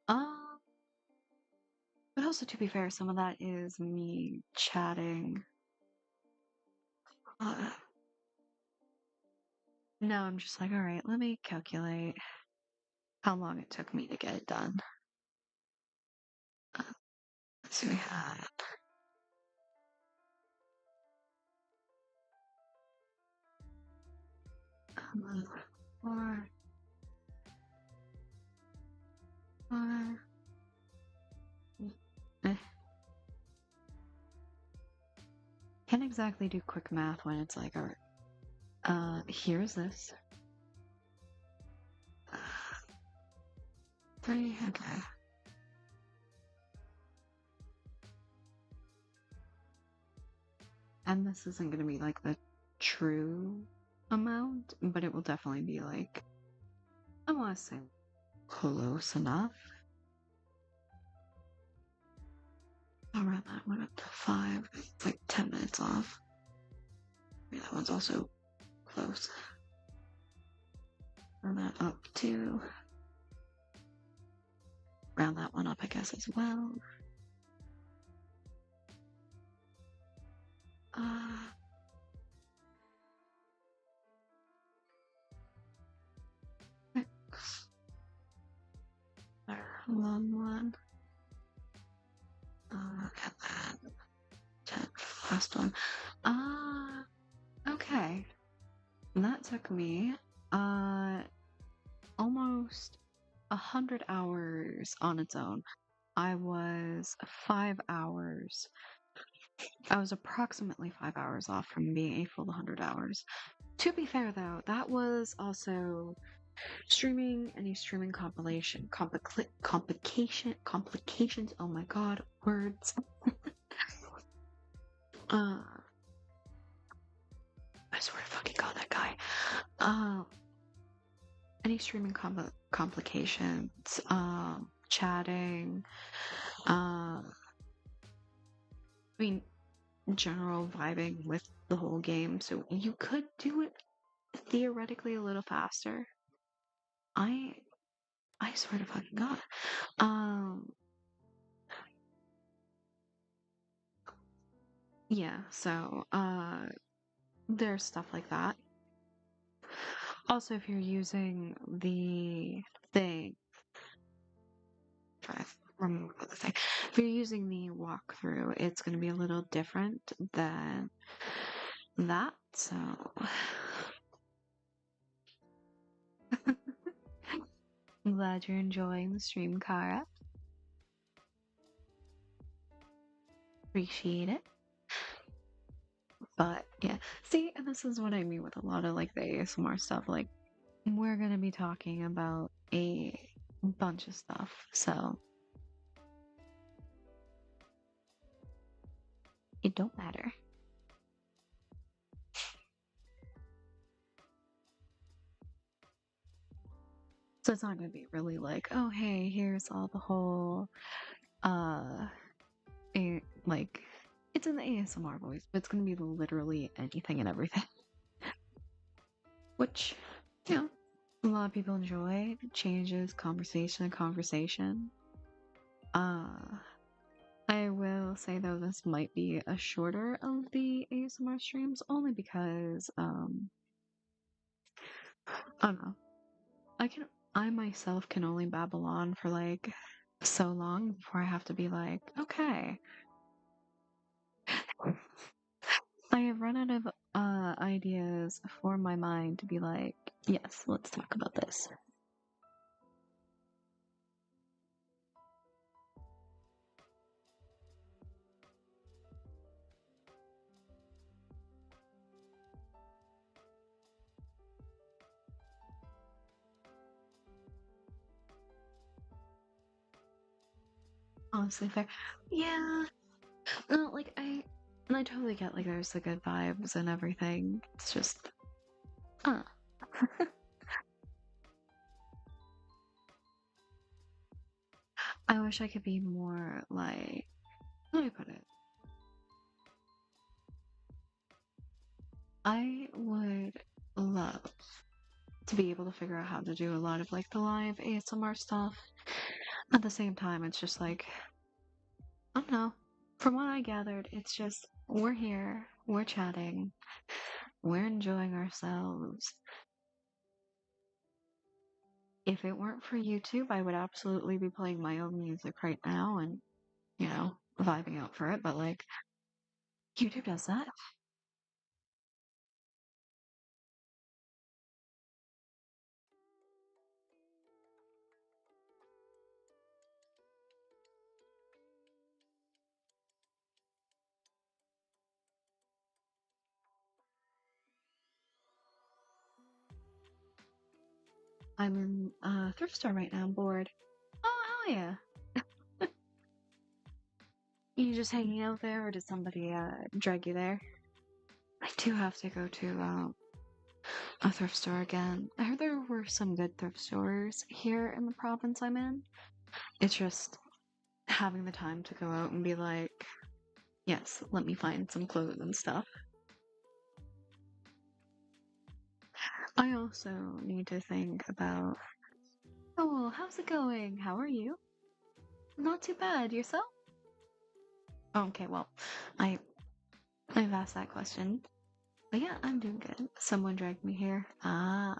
Um, but also to be fair, some of that is me chatting. Uh, no, I'm just like, all right, let me calculate how long it took me to get it done. Let's see, we had 4, 5. Eh. Can't exactly do quick math when it's like, all right, here's this. 3, okay. And this isn't going to be like the true amount, but it will definitely be like, I want to say close enough. I'll round that one up to 5. It's like 10 minutes off. Maybe that one's also close. Round that up to. Round that one up, I guess, as well. Long one. Look at that. 10, last one. Okay. And that took me, almost 100 hours on its own. I was 5 hours. I was approximately 5 hours off from being a full 100 hours. To be fair, though, that was also Any streaming complications. Oh my god, words. Uh, I swear to fucking god, that guy. Uh, any streaming complications, chatting, I mean, general vibing with the whole game. So you could do it theoretically a little faster. I I swear to fucking god. Um, yeah. So there's stuff like that. Also, if you're using the thing, if I remember the thing, if you're using the walkthrough, it's going to be a little different than that. So, I'm glad you're enjoying the stream, Kara. Appreciate it. But yeah, see, and this is what I mean with a lot of like the ASMR stuff. Like, we're going to be talking about a bunch of stuff. So, it don't matter. So it's not gonna be really like, oh hey, here's all the whole like it's in the ASMR voice, but it's gonna be literally anything and everything. Which, you know, a lot of people enjoy. It changes conversation to conversation. I will say though this might be a shorter of the ASMR streams only because I don't know. I myself can only babble on for like so long before I have to be like, okay. I have run out of ideas for my mind to be like, yes, let's talk about this. Honestly, fair. Yeah. No, like I totally get like there's the good vibes and everything. It's just, uh. I wish I could be more like, how do I put it? I would love to be able to figure out how to do a lot of like the live ASMR stuff. At the same time, it's just like, I don't know. From what I gathered, it's just we're here, we're chatting, we're enjoying ourselves. If it weren't for YouTube, I would absolutely be playing my own music right now and, you know, vibing out for it. But like, YouTube does that. I'm in a thrift store right now. I'm bored. Oh, hell yeah. You just hanging out there, or did somebody drag you there? I do have to go to a thrift store again. I heard there were some good thrift stores here in the province I'm in. It's just having the time to go out and be like, yes, let me find some clothes and stuff. I also need to think about, oh, how's it going? How are you? Not too bad. Yourself? Okay, well, I I've asked that question. But yeah, I'm doing good. Someone dragged me here. Ah,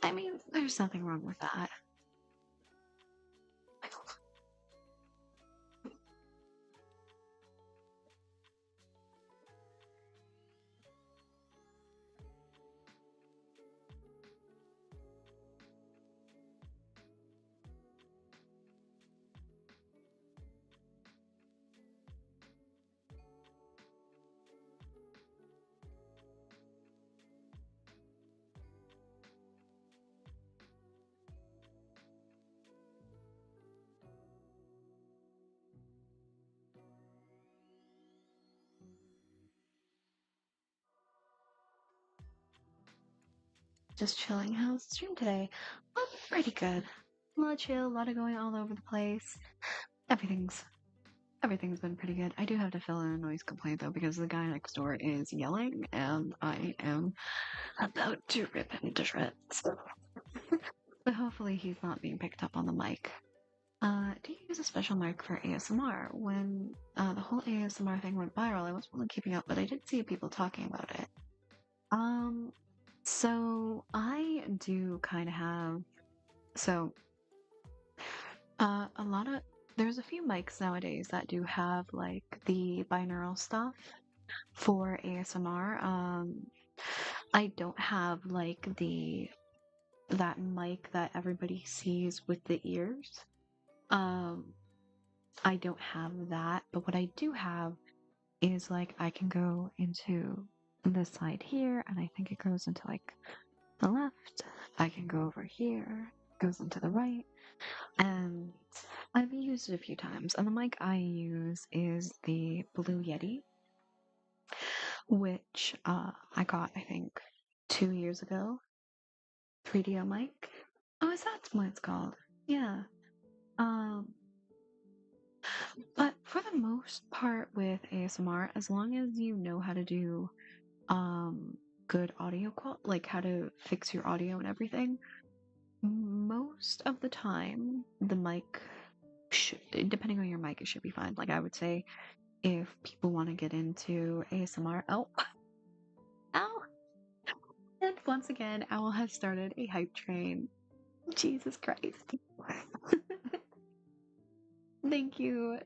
I mean, there's nothing wrong with that. Just chilling. How's the stream today? Well, pretty good. A lot of chill, a lot of going all over the place. Everything's everything's been pretty good. I do have to fill in a noise complaint though because the guy next door is yelling and I am about to rip him to shreds. But hopefully he's not being picked up on the mic. Do you use a special mic for ASMR? When the whole ASMR thing went viral, I wasn't really keeping up, but I did see people talking about it. Um, so I do kind of have so a lot of there's a few mics nowadays that do have like the binaural stuff for ASMR. I don't have like the that mic that everybody sees with the ears. Um, I don't have that, but what I do have is like I can go into this side here, and I think it goes into like the left. I can go over here, goes into the right, and I've used it a few times. And the mic I use is the Blue Yeti, which I got I think 2 years ago. 3DO mic. Oh, is that what it's called? Yeah. Um, but for the most part with ASMR, as long as you know how to do good audio like how to fix your audio and everything, most of the time the mic should, depending on your mic, it should be fine. Like I would say if people want to get into ASMR, oh, ow, and once again, Owl has started a hype train. Jesus Christ. Thank you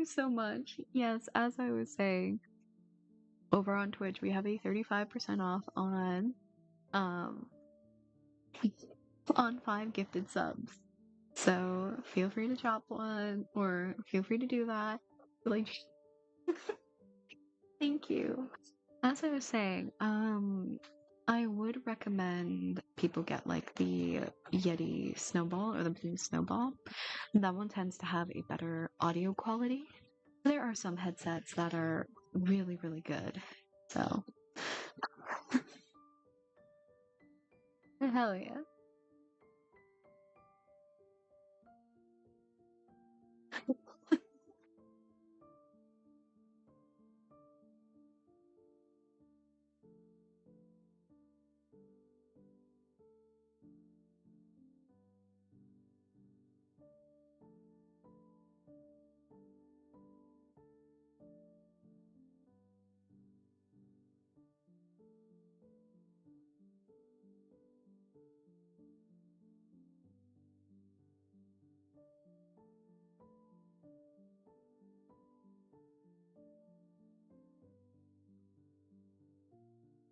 so much. Yes, as I was saying, over on Twitch we have a 35% off um on 5 gifted subs. So feel free to drop one or feel free to do that. Like thank you. As I was saying, I would recommend people get like the Yeti Snowball or the Blue Snowball. That one tends to have a better audio quality. There are some headsets that are really, really good. So, hell yeah.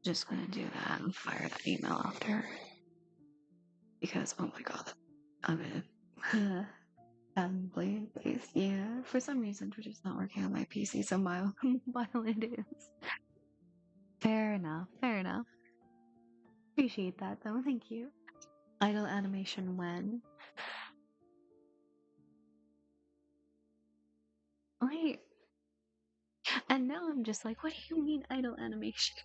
Just gonna do that and fire that email after. Because, oh my god, I'm gonna. Blade base. Yeah, for some reason, Twitter's not working on my PC, so while it is. Fair enough, fair enough. Appreciate that though, thank you. Idle animation when? Wait. And now I'm just like, what do you mean idle animation?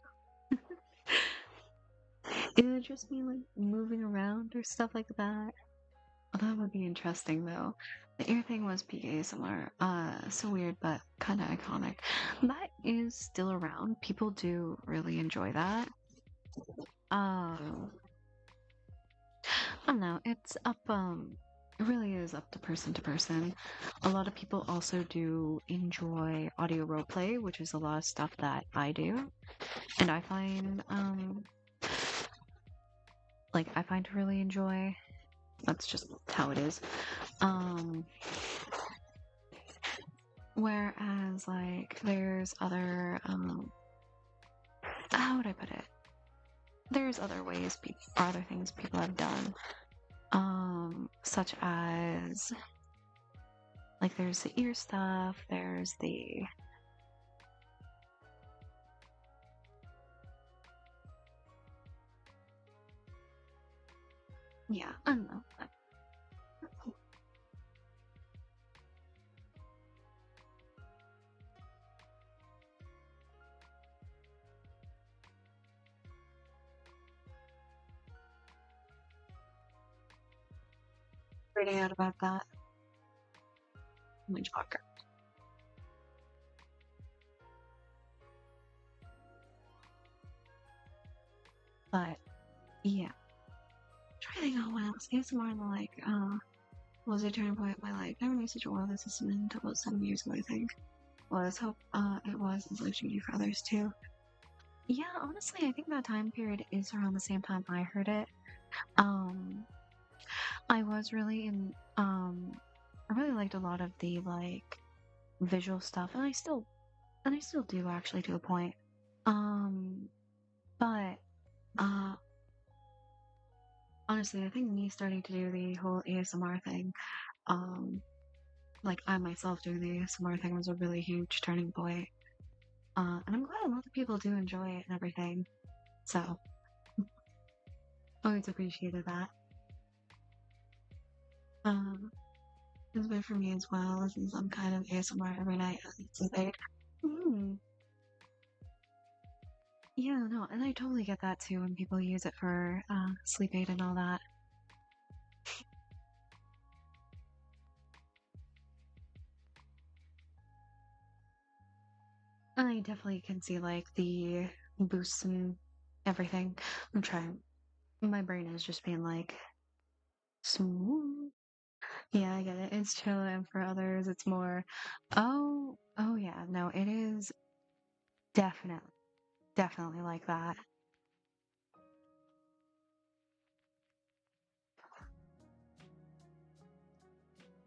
Is it just me like moving around or stuff like that? Oh, that would be interesting though. The ear thing was peak ASMR. So weird, but kind of iconic. That is still around. People do really enjoy that. Um, I don't know. It's up. It really is up to person. A lot of people also do enjoy audio roleplay, which is a lot of stuff that I do, and I find I find to really enjoy. That's just how it is. Whereas like there's other how would I put it? There's other ways or other things people have done. Such as like there's the ear stuff, there's the yeah, I don't know. freaking out about that. My talker. But yeah. Trying to think of what else. ASMR and the like, was a turning point in my life. Never knew such a wireless assistant until about 7 years ago, I think. Well, let's hope it was as life changing for others too. Yeah, honestly, I think that time period is around the same time I heard it. I was really in I really liked a lot of the like visual stuff, and I still do actually to a point. Um, but uh honestly, I think me starting to do the whole ASMR thing, um, like I myself doing the ASMR thing was a really huge turning point. And I'm glad a lot of people do enjoy it and everything. So always appreciated that. Um, it's been for me as well. Listen to some kind of ASMR every night as it's late. Mm, yeah, no, and I totally get that too when people use it for sleep aid and all that. I definitely can see like the boosts and everything. I'm trying. My brain is just being like smooth. Yeah, I get it. It's chill, and for others, it's more. Oh yeah. No, it is definitely, definitely like that.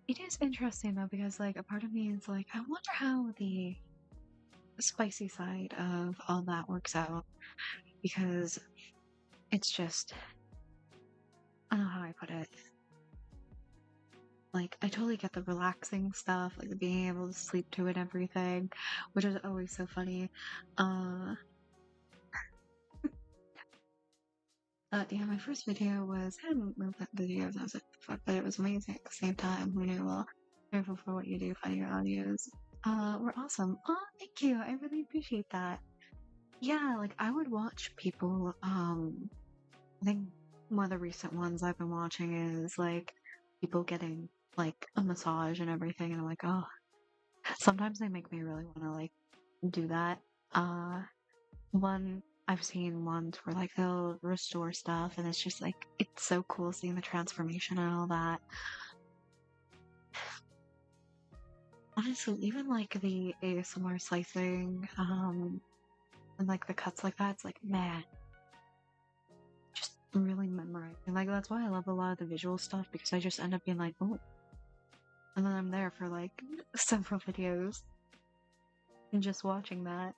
It is interesting though because like a part of me is like, I wonder how the spicy side of all that works out because it's just I don't know how I put it. Like I totally get the relaxing stuff, like the being able to sleep to it, everything, which is always so funny. Uh, yeah, my first video was I hadn't movement videos. I was like, fuck, but it was amazing at the same time. Who knew? Well, careful for what you do. Find your audios. Were awesome. Oh, thank you. I really appreciate that. Yeah, like I would watch people. I think one of the recent ones I've been watching is like people getting like a massage and everything, and I'm like, oh, sometimes they make me really want to like do that. Uh, one I've seen ones where like they'll restore stuff, and it's just like it's so cool seeing the transformation and all that. Honestly, even like the ASMR slicing, and like the cuts like that, it's like man, just really memorizing. Like that's why I love a lot of the visual stuff because I just end up being like, oh, and then I'm there for like several videos and just watching that.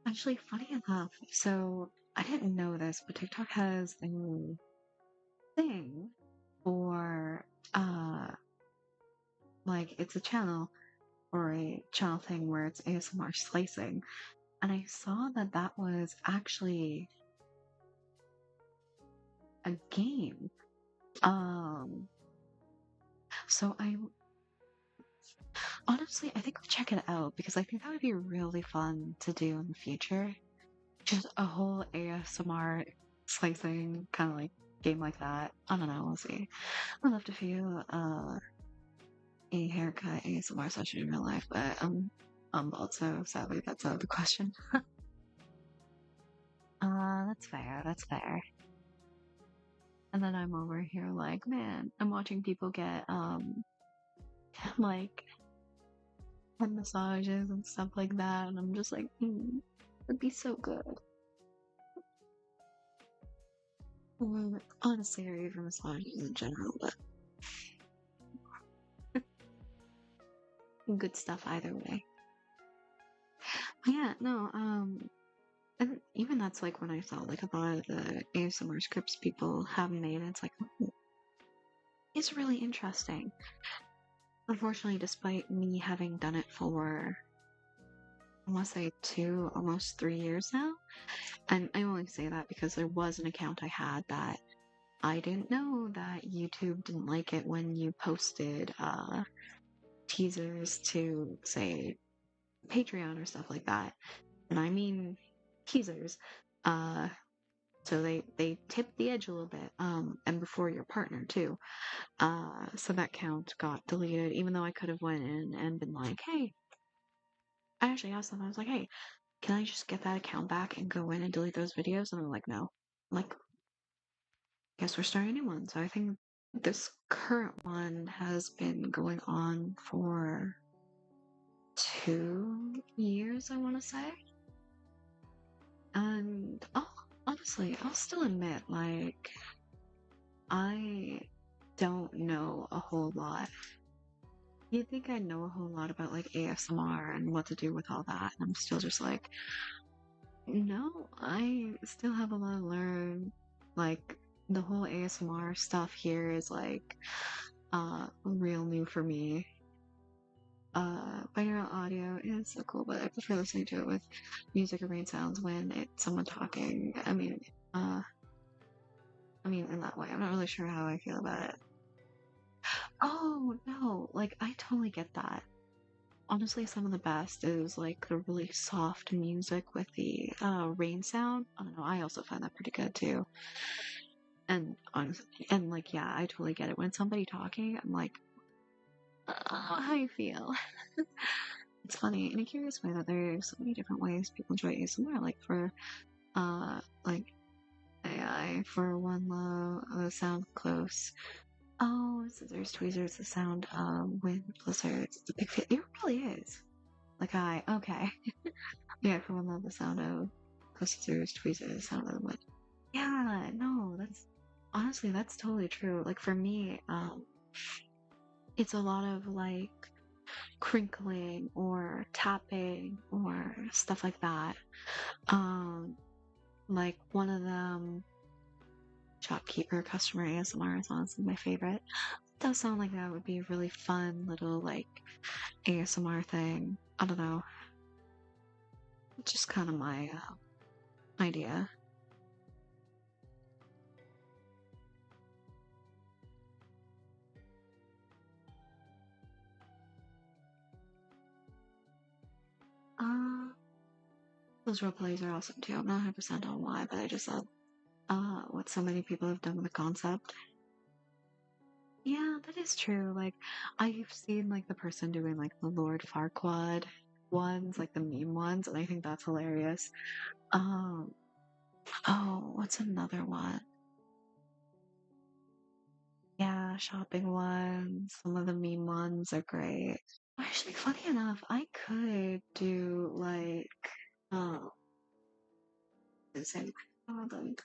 Actually, funny enough, so I didn't know this, but TikTok has a thing for like it's a channel or a channel thing where it's ASMR slicing, and I saw that that was actually a game. Um, so I honestly I think I'll check it out because I think that would be really fun to do in the future. Just a whole ASMR slicing kind of like game like that. I don't know. We'll see. I'd love to feel a haircut ASMR session in real life, but I'm also sadly that's out of the question. That's fair. That's fair. And then I'm over here like, man, I'm watching people get like head massages and stuff like that, and I'm just like, it'd be so good. Honestly, or even massages in general, but good stuff either way. Yeah, no, and even that's like when I saw like a lot of the ASMR scripts people have made, it's like, oh, it's really interesting. Unfortunately, despite me having done it for, I want to say 2, almost 3 years now, and I only say that because there was an account I had that I didn't know that YouTube didn't like it when you posted teasers to, say, Patreon or stuff like that. And I mean teasers. Uh, So they tip the edge a little bit, and before your partner too. So that count got deleted, even though I could have went in and been like, hey, I actually asked them, I was like, hey, can I just get that account back and go in and delete those videos? And they're like, no. I'm like, guess we're starting a new one. So I think this current one has been going on for 2 years, I want to say. And honestly, I'll still admit, like, I don't know a whole lot. You'd think I know a whole lot about like ASMR and what to do with all that. And I'm still just like, no, I still have a lot to learn. Like, the whole ASMR stuff here is like real new for me. Binaural audio is so cool, but I prefer listening to it with music or rain sounds when it's someone talking. I mean, in that way, I'm not really sure how I feel about it. Oh no, like I totally get that. Honestly, some of the best is like the really soft music with the rain sound. I don't know. I also find that pretty good too. And honestly, and like, yeah, I totally get it. When somebody talking, I'm like, how you feel? It's funny in a curious way that there's so many different ways people enjoy ASMR. Like for like AI, for one low, sound close. Oh, scissors, tweezers, the sound of wind, blizzards. It's a big fit. It really is. Like okay. Yeah, for one love, the sound of scissors, tweezers, the sound of the wind. Yeah, no, that's totally true. Like for me, it's a lot of like crinkling or tapping or stuff like that. Um, like one of them, shopkeeper customer ASMR is honestly my favorite. It does sound like that would be a really fun little like ASMR thing. I don't know. It's just kind of my idea. Uh, those role plays are awesome too. I'm not 100% on why, but I just love what so many people have done with the concept. Yeah, that is true. Like, I've seen like the person doing like the Lord Farquaad ones, like the meme ones, and I think that's hilarious. Um, oh, what's another one? Yeah, shopping ones. Some of the meme ones are great. Actually, funny enough, I could do like, um, say, like,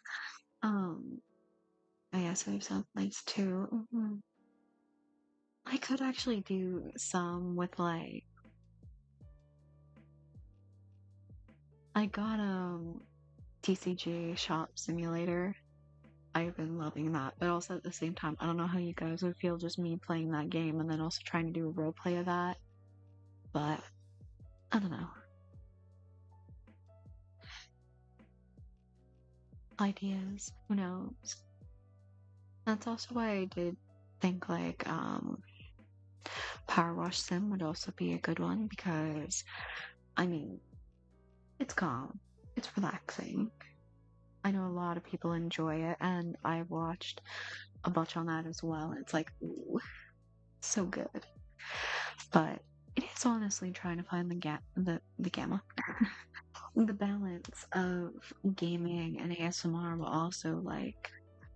um, I guess I have some links too. I could actually do some with like I got TCG Shop Simulator. I've been loving that, but also at the same time, I don't know how you guys would feel just me playing that game and then also trying to do a role play of that. But I don't know. Ideas, who knows? That's also why I did think like Power Wash Sim would also be a good one because I mean it's calm, it's relaxing. I know a lot of people enjoy it, and I watched a bunch on that as well. It's like, ooh, so good. But it is honestly trying to find the gamma, the balance of gaming and ASMR, but also like,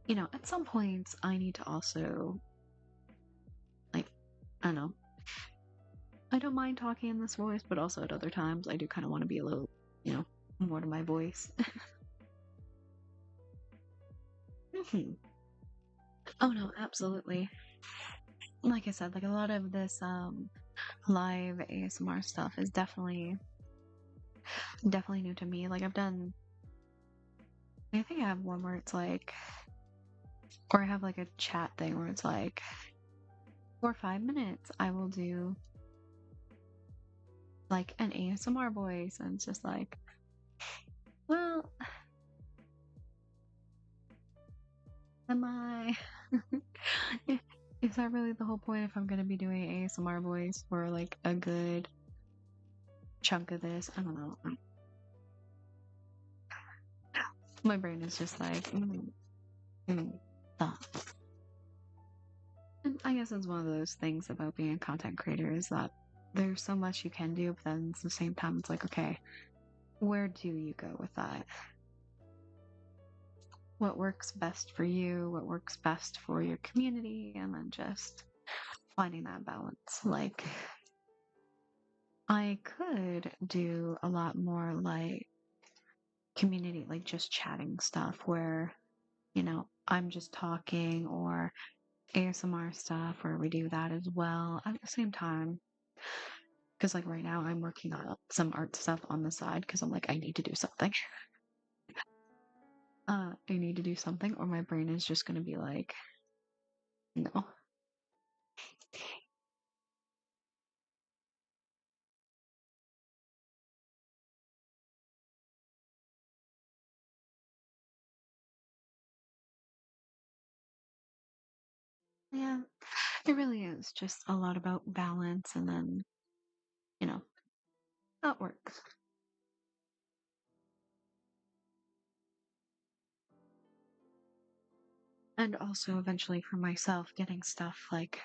at some points I need to also like, I don't know. I don't mind talking in this voice, but also at other times I do kind of want to be a little, more to my voice. Oh no, absolutely. Like I said, like a lot of this live ASMR stuff is definitely new to me. Like I think I have one where it's like, or I have like a chat thing where it's like, for 5 minutes, I will do like an ASMR voice. And it's just like, well, am I? Is that really the whole point if I'm going to be doing ASMR voice for like a good chunk of this? I don't know. My brain is just like, stop. And I guess it's one of those things about being a content creator is that there's so much you can do, but then at the same time, it's like, okay, where do you go with that? What works best for you? What works best for your community? And then just finding that balance. Like, I could do a lot more like community, like just chatting stuff where, I'm just talking or ASMR stuff where we do that as well at the same time. Because, like, right now I'm working on some art stuff on the side because I'm like, I need to do something. I need to do something or my brain is just going to be like, no. Yeah, it really is just a lot about balance and then, you know, that works. And also eventually for myself, getting stuff like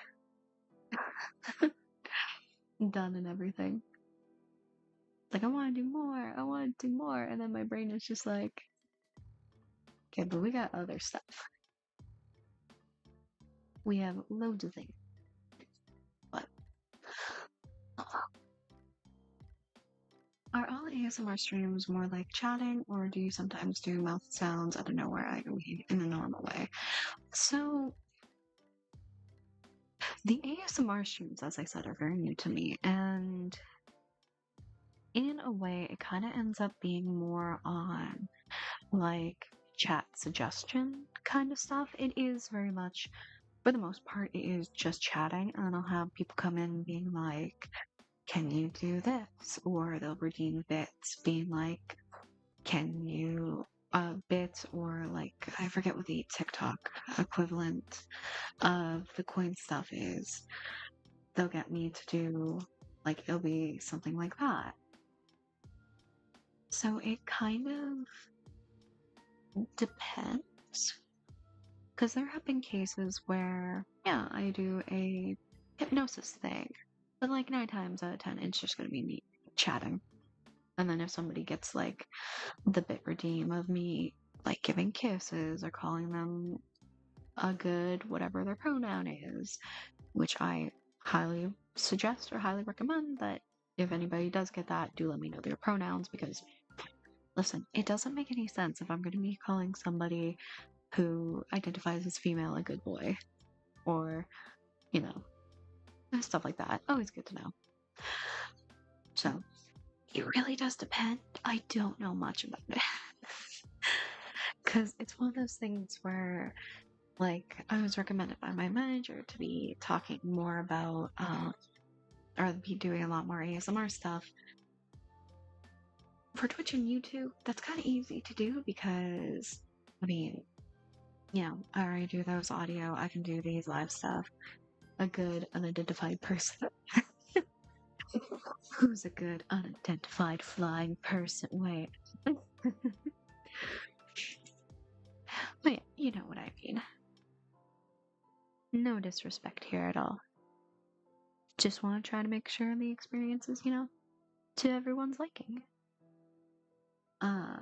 done and everything. Like, I want to do more, I want to do more. And then my brain is just like, okay, but we got other stuff. We have loads of things. But are all ASMR streams more like chatting, or do you sometimes do mouth sounds out of nowhere, like in a normal way? So, the ASMR streams, as I said, are very new to me, and in a way, it kind of ends up being more on like chat suggestion kind of stuff. It is very much, for the most part, it is just chatting, and I'll have people come in being like, can you do this? Or they'll redeem bits being like, can you bits or like I forget what the TikTok equivalent of the coin stuff is. They'll get me to do like it'll be something like that. So it kind of depends. Because there have been cases where, yeah, I do a hypnosis thing. But like 9 times out of 10, it's just gonna be me chatting. And then if somebody gets like the bit redeem of me like giving kisses or calling them a good whatever their pronoun is, which I highly suggest or highly recommend that if anybody does get that, do let me know their pronouns because listen, it doesn't make any sense if I'm going to be calling somebody who identifies as female a good boy or, you know, stuff like that. Always good to know. So, it really does depend. I don't know much about it. Because it's one of those things where, like, I was recommended by my manager to be talking more about, or be doing a lot more ASMR stuff. For Twitch and YouTube, that's kind of easy to do because, I mean, I already do those audio, I can do these live stuff. A good unidentified person. Who's a good unidentified flying person? Wait. But yeah, you know what I mean. No disrespect here at all. Just want to try to make sure the experience is, to everyone's liking. Uh,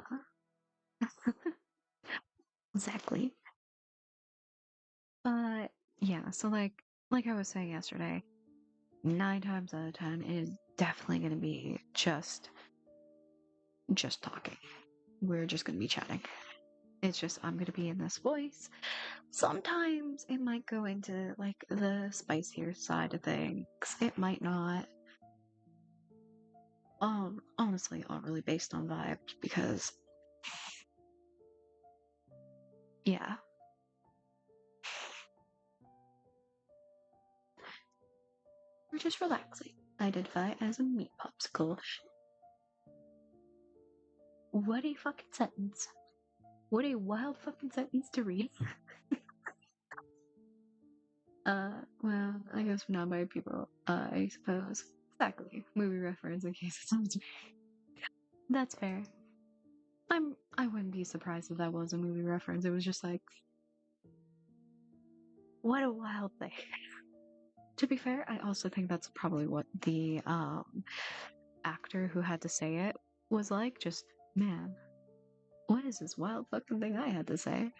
exactly. But yeah, so like I was saying yesterday, 9 times out of 10 it is definitely going to be just talking. We're just going to be chatting. It's just I'm going to be in this voice. Sometimes it might go into like the spicier side of things. It might not. Honestly, all really based on vibes because yeah. We're just relaxing. Identify as a meat popsicle. What a fucking sentence. What a wild fucking sentence to read. Well, I guess for non-binary people, I suppose. Exactly. Movie reference in case it sounds. That's fair. I'm I wouldn't be surprised if that was a movie reference. It was just like, what a wild thing. To be fair, I also think that's probably what the actor who had to say it was like. Just, man, what is this wild fucking thing I had to say?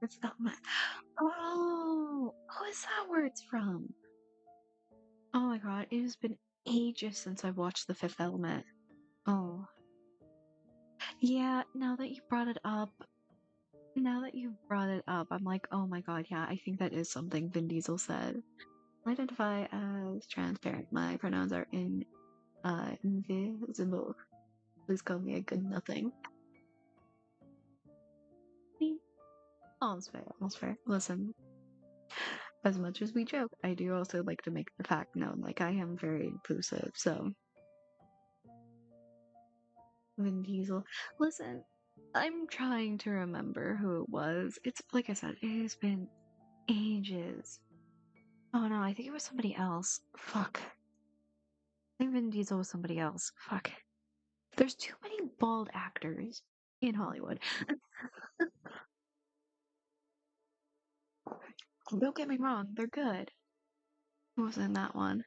It's not my. Oh, who is that where it's from? Oh my god, it has been ages since I've watched The Fifth Element. Oh. Yeah, now that you brought it up, I'm like, oh my god, yeah, I think that is something Vin Diesel said. I identify as transparent. My pronouns are invisible. Please call me a good nothing. All's fair, all's fair. Listen, as much as we joke, I do also like to make the fact known, like I am very inclusive, so Vin Diesel. Listen, I'm trying to remember who it was. It's like I said, it has been ages. Oh no, I think it was somebody else. Fuck. I think Vin Diesel was somebody else. Fuck. There's too many bald actors in Hollywood. Don't get me wrong, they're good. Who was in that one?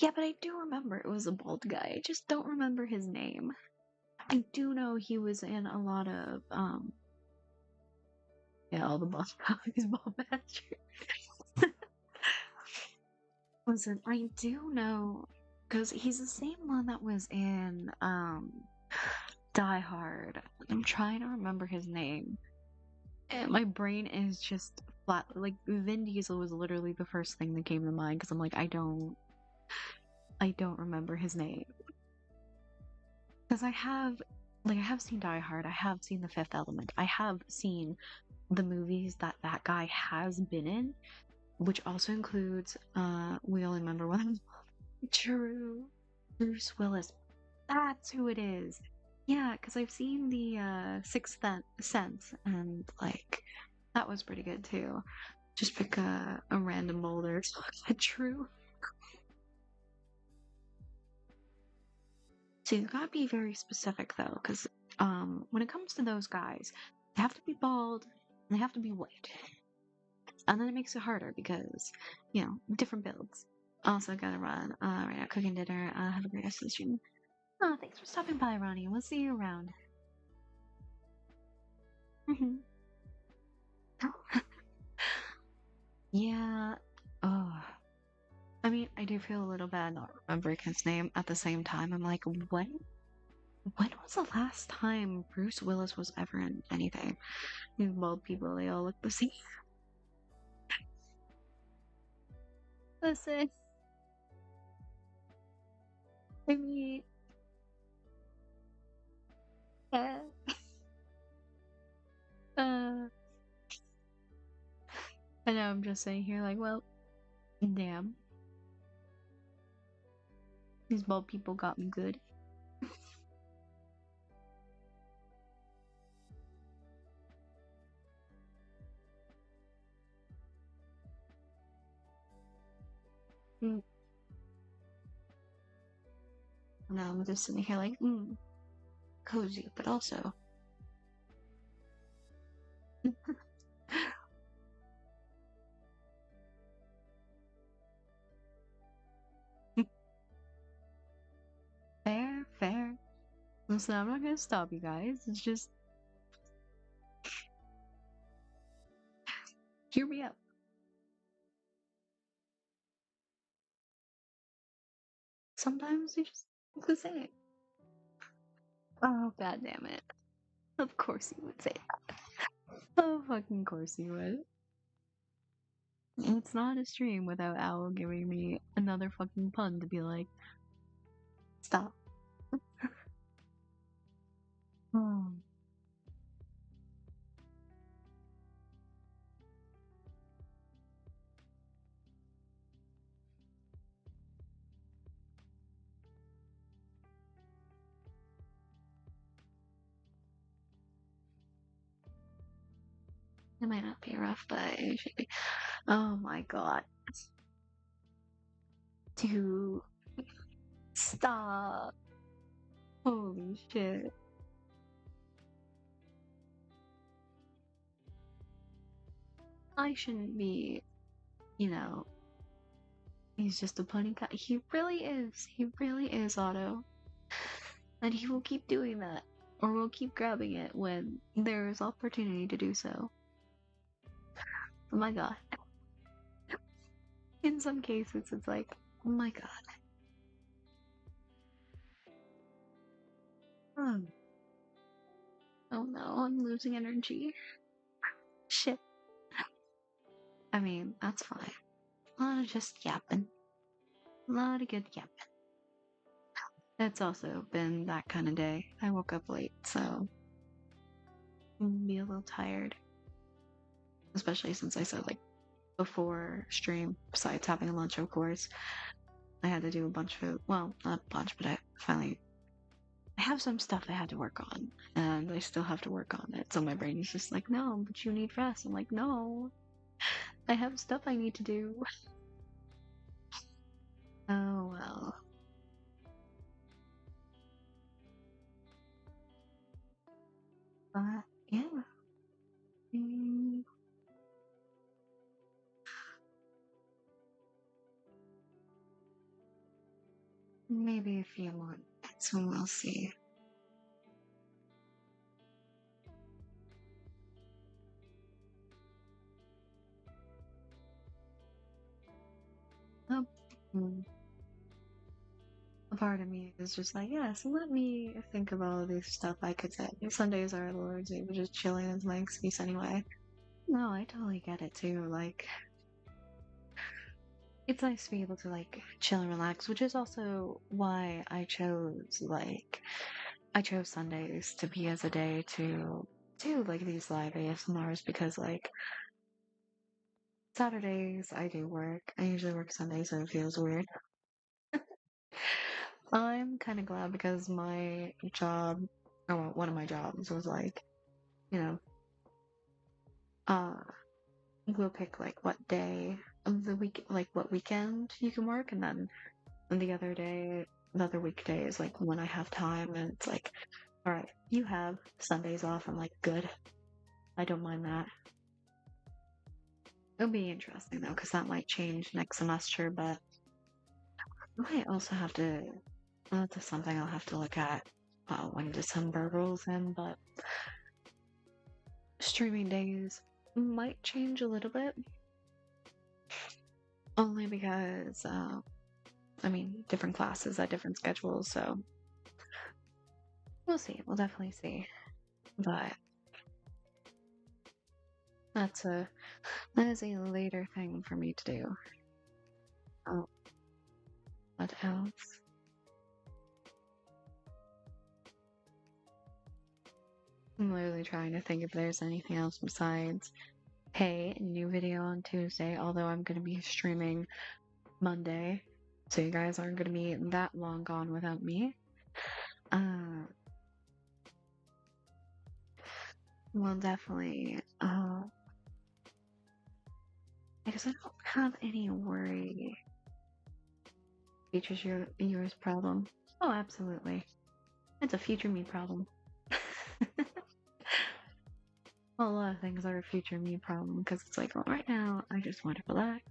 Yeah, but I do remember it was a bald guy. I just don't remember his name. I do know he was in a lot of yeah, all the bald guys, bald bastard. Listen, I do know because he's the same one that was in Die Hard. I'm trying to remember his name. And my brain is just flat. Like Vin Diesel was literally the first thing that came to mind because I'm like, I don't remember his name. Because I have seen Die Hard. I have seen The Fifth Element. I have seen the movies that that guy has been in, which also includes we all remember one of them. True. Bruce Willis. That's who it is. Yeah, because I've seen the Sixth Sense, and like that was pretty good too. Just pick a random boulder. True. So you gotta be very specific though, because when it comes to those guys, they have to be bald and they have to be white, and then it makes it harder because you know different builds. Also gotta run. Right now cooking dinner. Have a great rest of the stream. Oh, thanks for stopping by, Ronnie. We'll see you around. Hmm. Yeah. Oh. I mean, I do feel a little bad not remembering his name. At the same time, I'm like, when was the last time Bruce Willis was ever in anything? These bald people, they all look the same. Listen, I mean, uh, uh, I know I'm just saying here, like, well, damn, these bald people got me good. Mm. Now I'm just sitting here like, cozy, but also. Fair, fair. Listen, I'm not gonna stop you guys. It's just hear me out. Sometimes you just have to say it. Oh, god damn it. Of course you would say that. Oh, fucking course you would. It's not a stream without Owl giving me another fucking pun to be like, stop. Oh. It might not be rough, but it should be. Oh my god. Dude, stop. Holy shit. I shouldn't be, you know, he's just a punny cat. He really is. He really is, Otto. And he will keep doing that. Or will keep grabbing it when there is opportunity to do so. Oh my god. In some cases, it's like, oh my god. Hmm. Oh no, I'm losing energy. Shit. I mean, that's fine. A lot of just yapping. A lot of good yapping. It's also been that kind of day. I woke up late, so I'm be a little tired. Especially since I said, like, before stream, besides having lunch, of course, I had to do a bunch of, well, not a bunch, but I have some stuff I had to work on, and I still have to work on it. So my brain is just like, no, but you need rest. I'm like, no, I have stuff I need to do. Oh well. But yeah. Mm, maybe a few more minutes and we'll see. Oh, a part of me is just like, yeah, so let me think of all of this stuff I could say. Sundays are the Lord's Day, but just chilling is my excuse anyway. No, I totally get it too. Like, it's nice to be able to like chill and relax, which is also why I chose Sundays to be as a day to do like these live ASMRs because like Saturdays I do work. I usually work Sundays, so it feels weird. I'm kind of glad because my job, or well, one of my jobs was like, you know, uh, we'll pick like what day of the week, like what weekend you can work, and then the other weekday is like when I have time, and it's like, all right, you have Sundays off. I'm like, good. I don't mind that. It'll be interesting though, because that might change next semester, but I might also have to, that's something I'll have to look at when December rolls in, but streaming days might change a little bit. Only because, I mean, different classes at different schedules, so we'll see. We'll definitely see. But that is a later thing for me to do. Oh, what else? I'm literally trying to think if there's anything else besides, hey, new video on Tuesday, although I'm going to be streaming Monday, so you guys aren't going to be that long gone without me. Well, definitely, because I don't have any worry. Features yours problem. Oh, absolutely. It's a future me problem. Well, a lot of things are a future me problem because it's like, well, right now I just want to relax,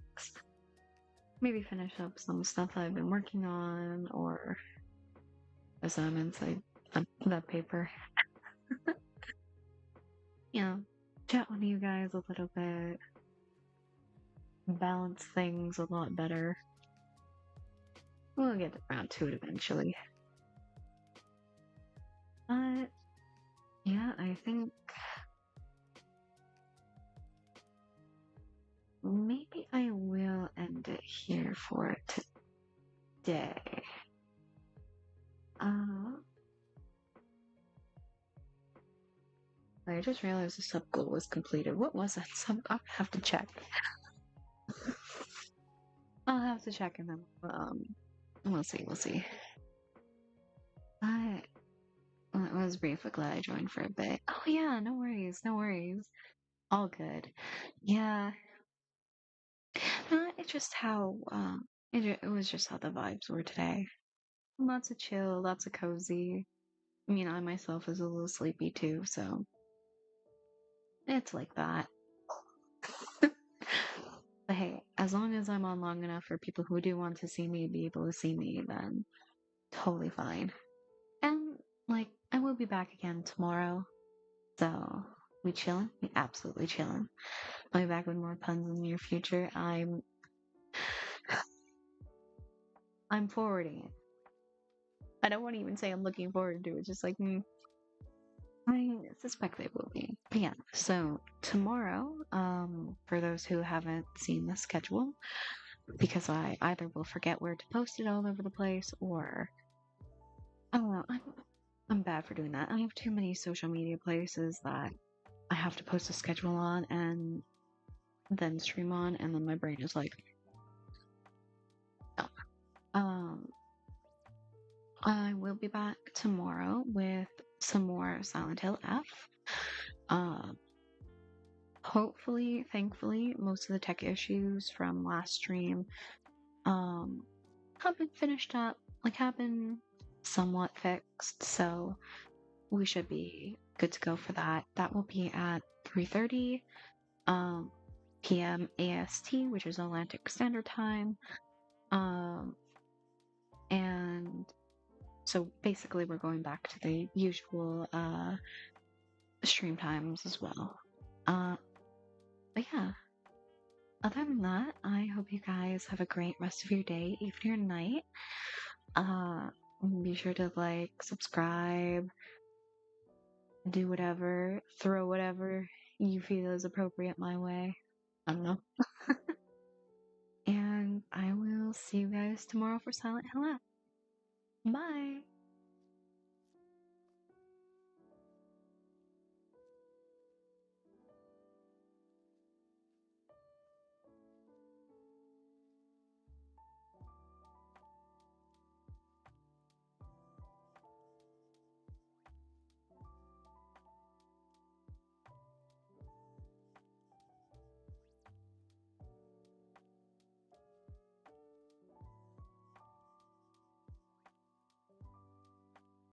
maybe finish up some stuff I've been working on or assignments that paper. You know, chat with you guys a little bit, balance things a lot better. We'll get around to it eventually. But yeah, I think maybe I will end it here for today. I just realized the sub goal was completed. What was that sub? I'll have to check. I'll have to check and then we'll see. I was briefly glad I joined for a bit. Oh yeah, no worries. All good. Yeah, it's just how it was just how the vibes were today. Lots of chill, lots of cozy. I mean, I myself is a little sleepy too, so it's like that. But hey, as long as I'm on long enough for people who do want to see me be able to see me, then totally fine. And like, I will be back again tomorrow. So we chilling? We absolutely chilling. I'll be back with more puns in the near future. I'm forwarding it. I don't want to even say I'm looking forward to it. Just like I suspect they will be. But yeah, so tomorrow, for those who haven't seen the schedule, because I either will forget where to post it all over the place or I don't know, I'm bad for doing that. I have too many social media places that I have to post a schedule on and then stream on, and then my brain is like, no. Um, I will be back tomorrow with some more Silent Hill F. Um, Hopefully, thankfully, most of the tech issues from last stream um have been finished up, like have been somewhat fixed, so we should be good to go for that. That will be at 3:30 um p.m. AST, which is Atlantic Standard Time. Um and so basically we're going back to the usual stream times as well. But yeah, other than that, I hope you guys have a great rest of your day, evening, or night. Uh, be sure to like, subscribe, do whatever, throw whatever you feel is appropriate my way. I don't know. And I will see you guys tomorrow for Silent Hill. Bye!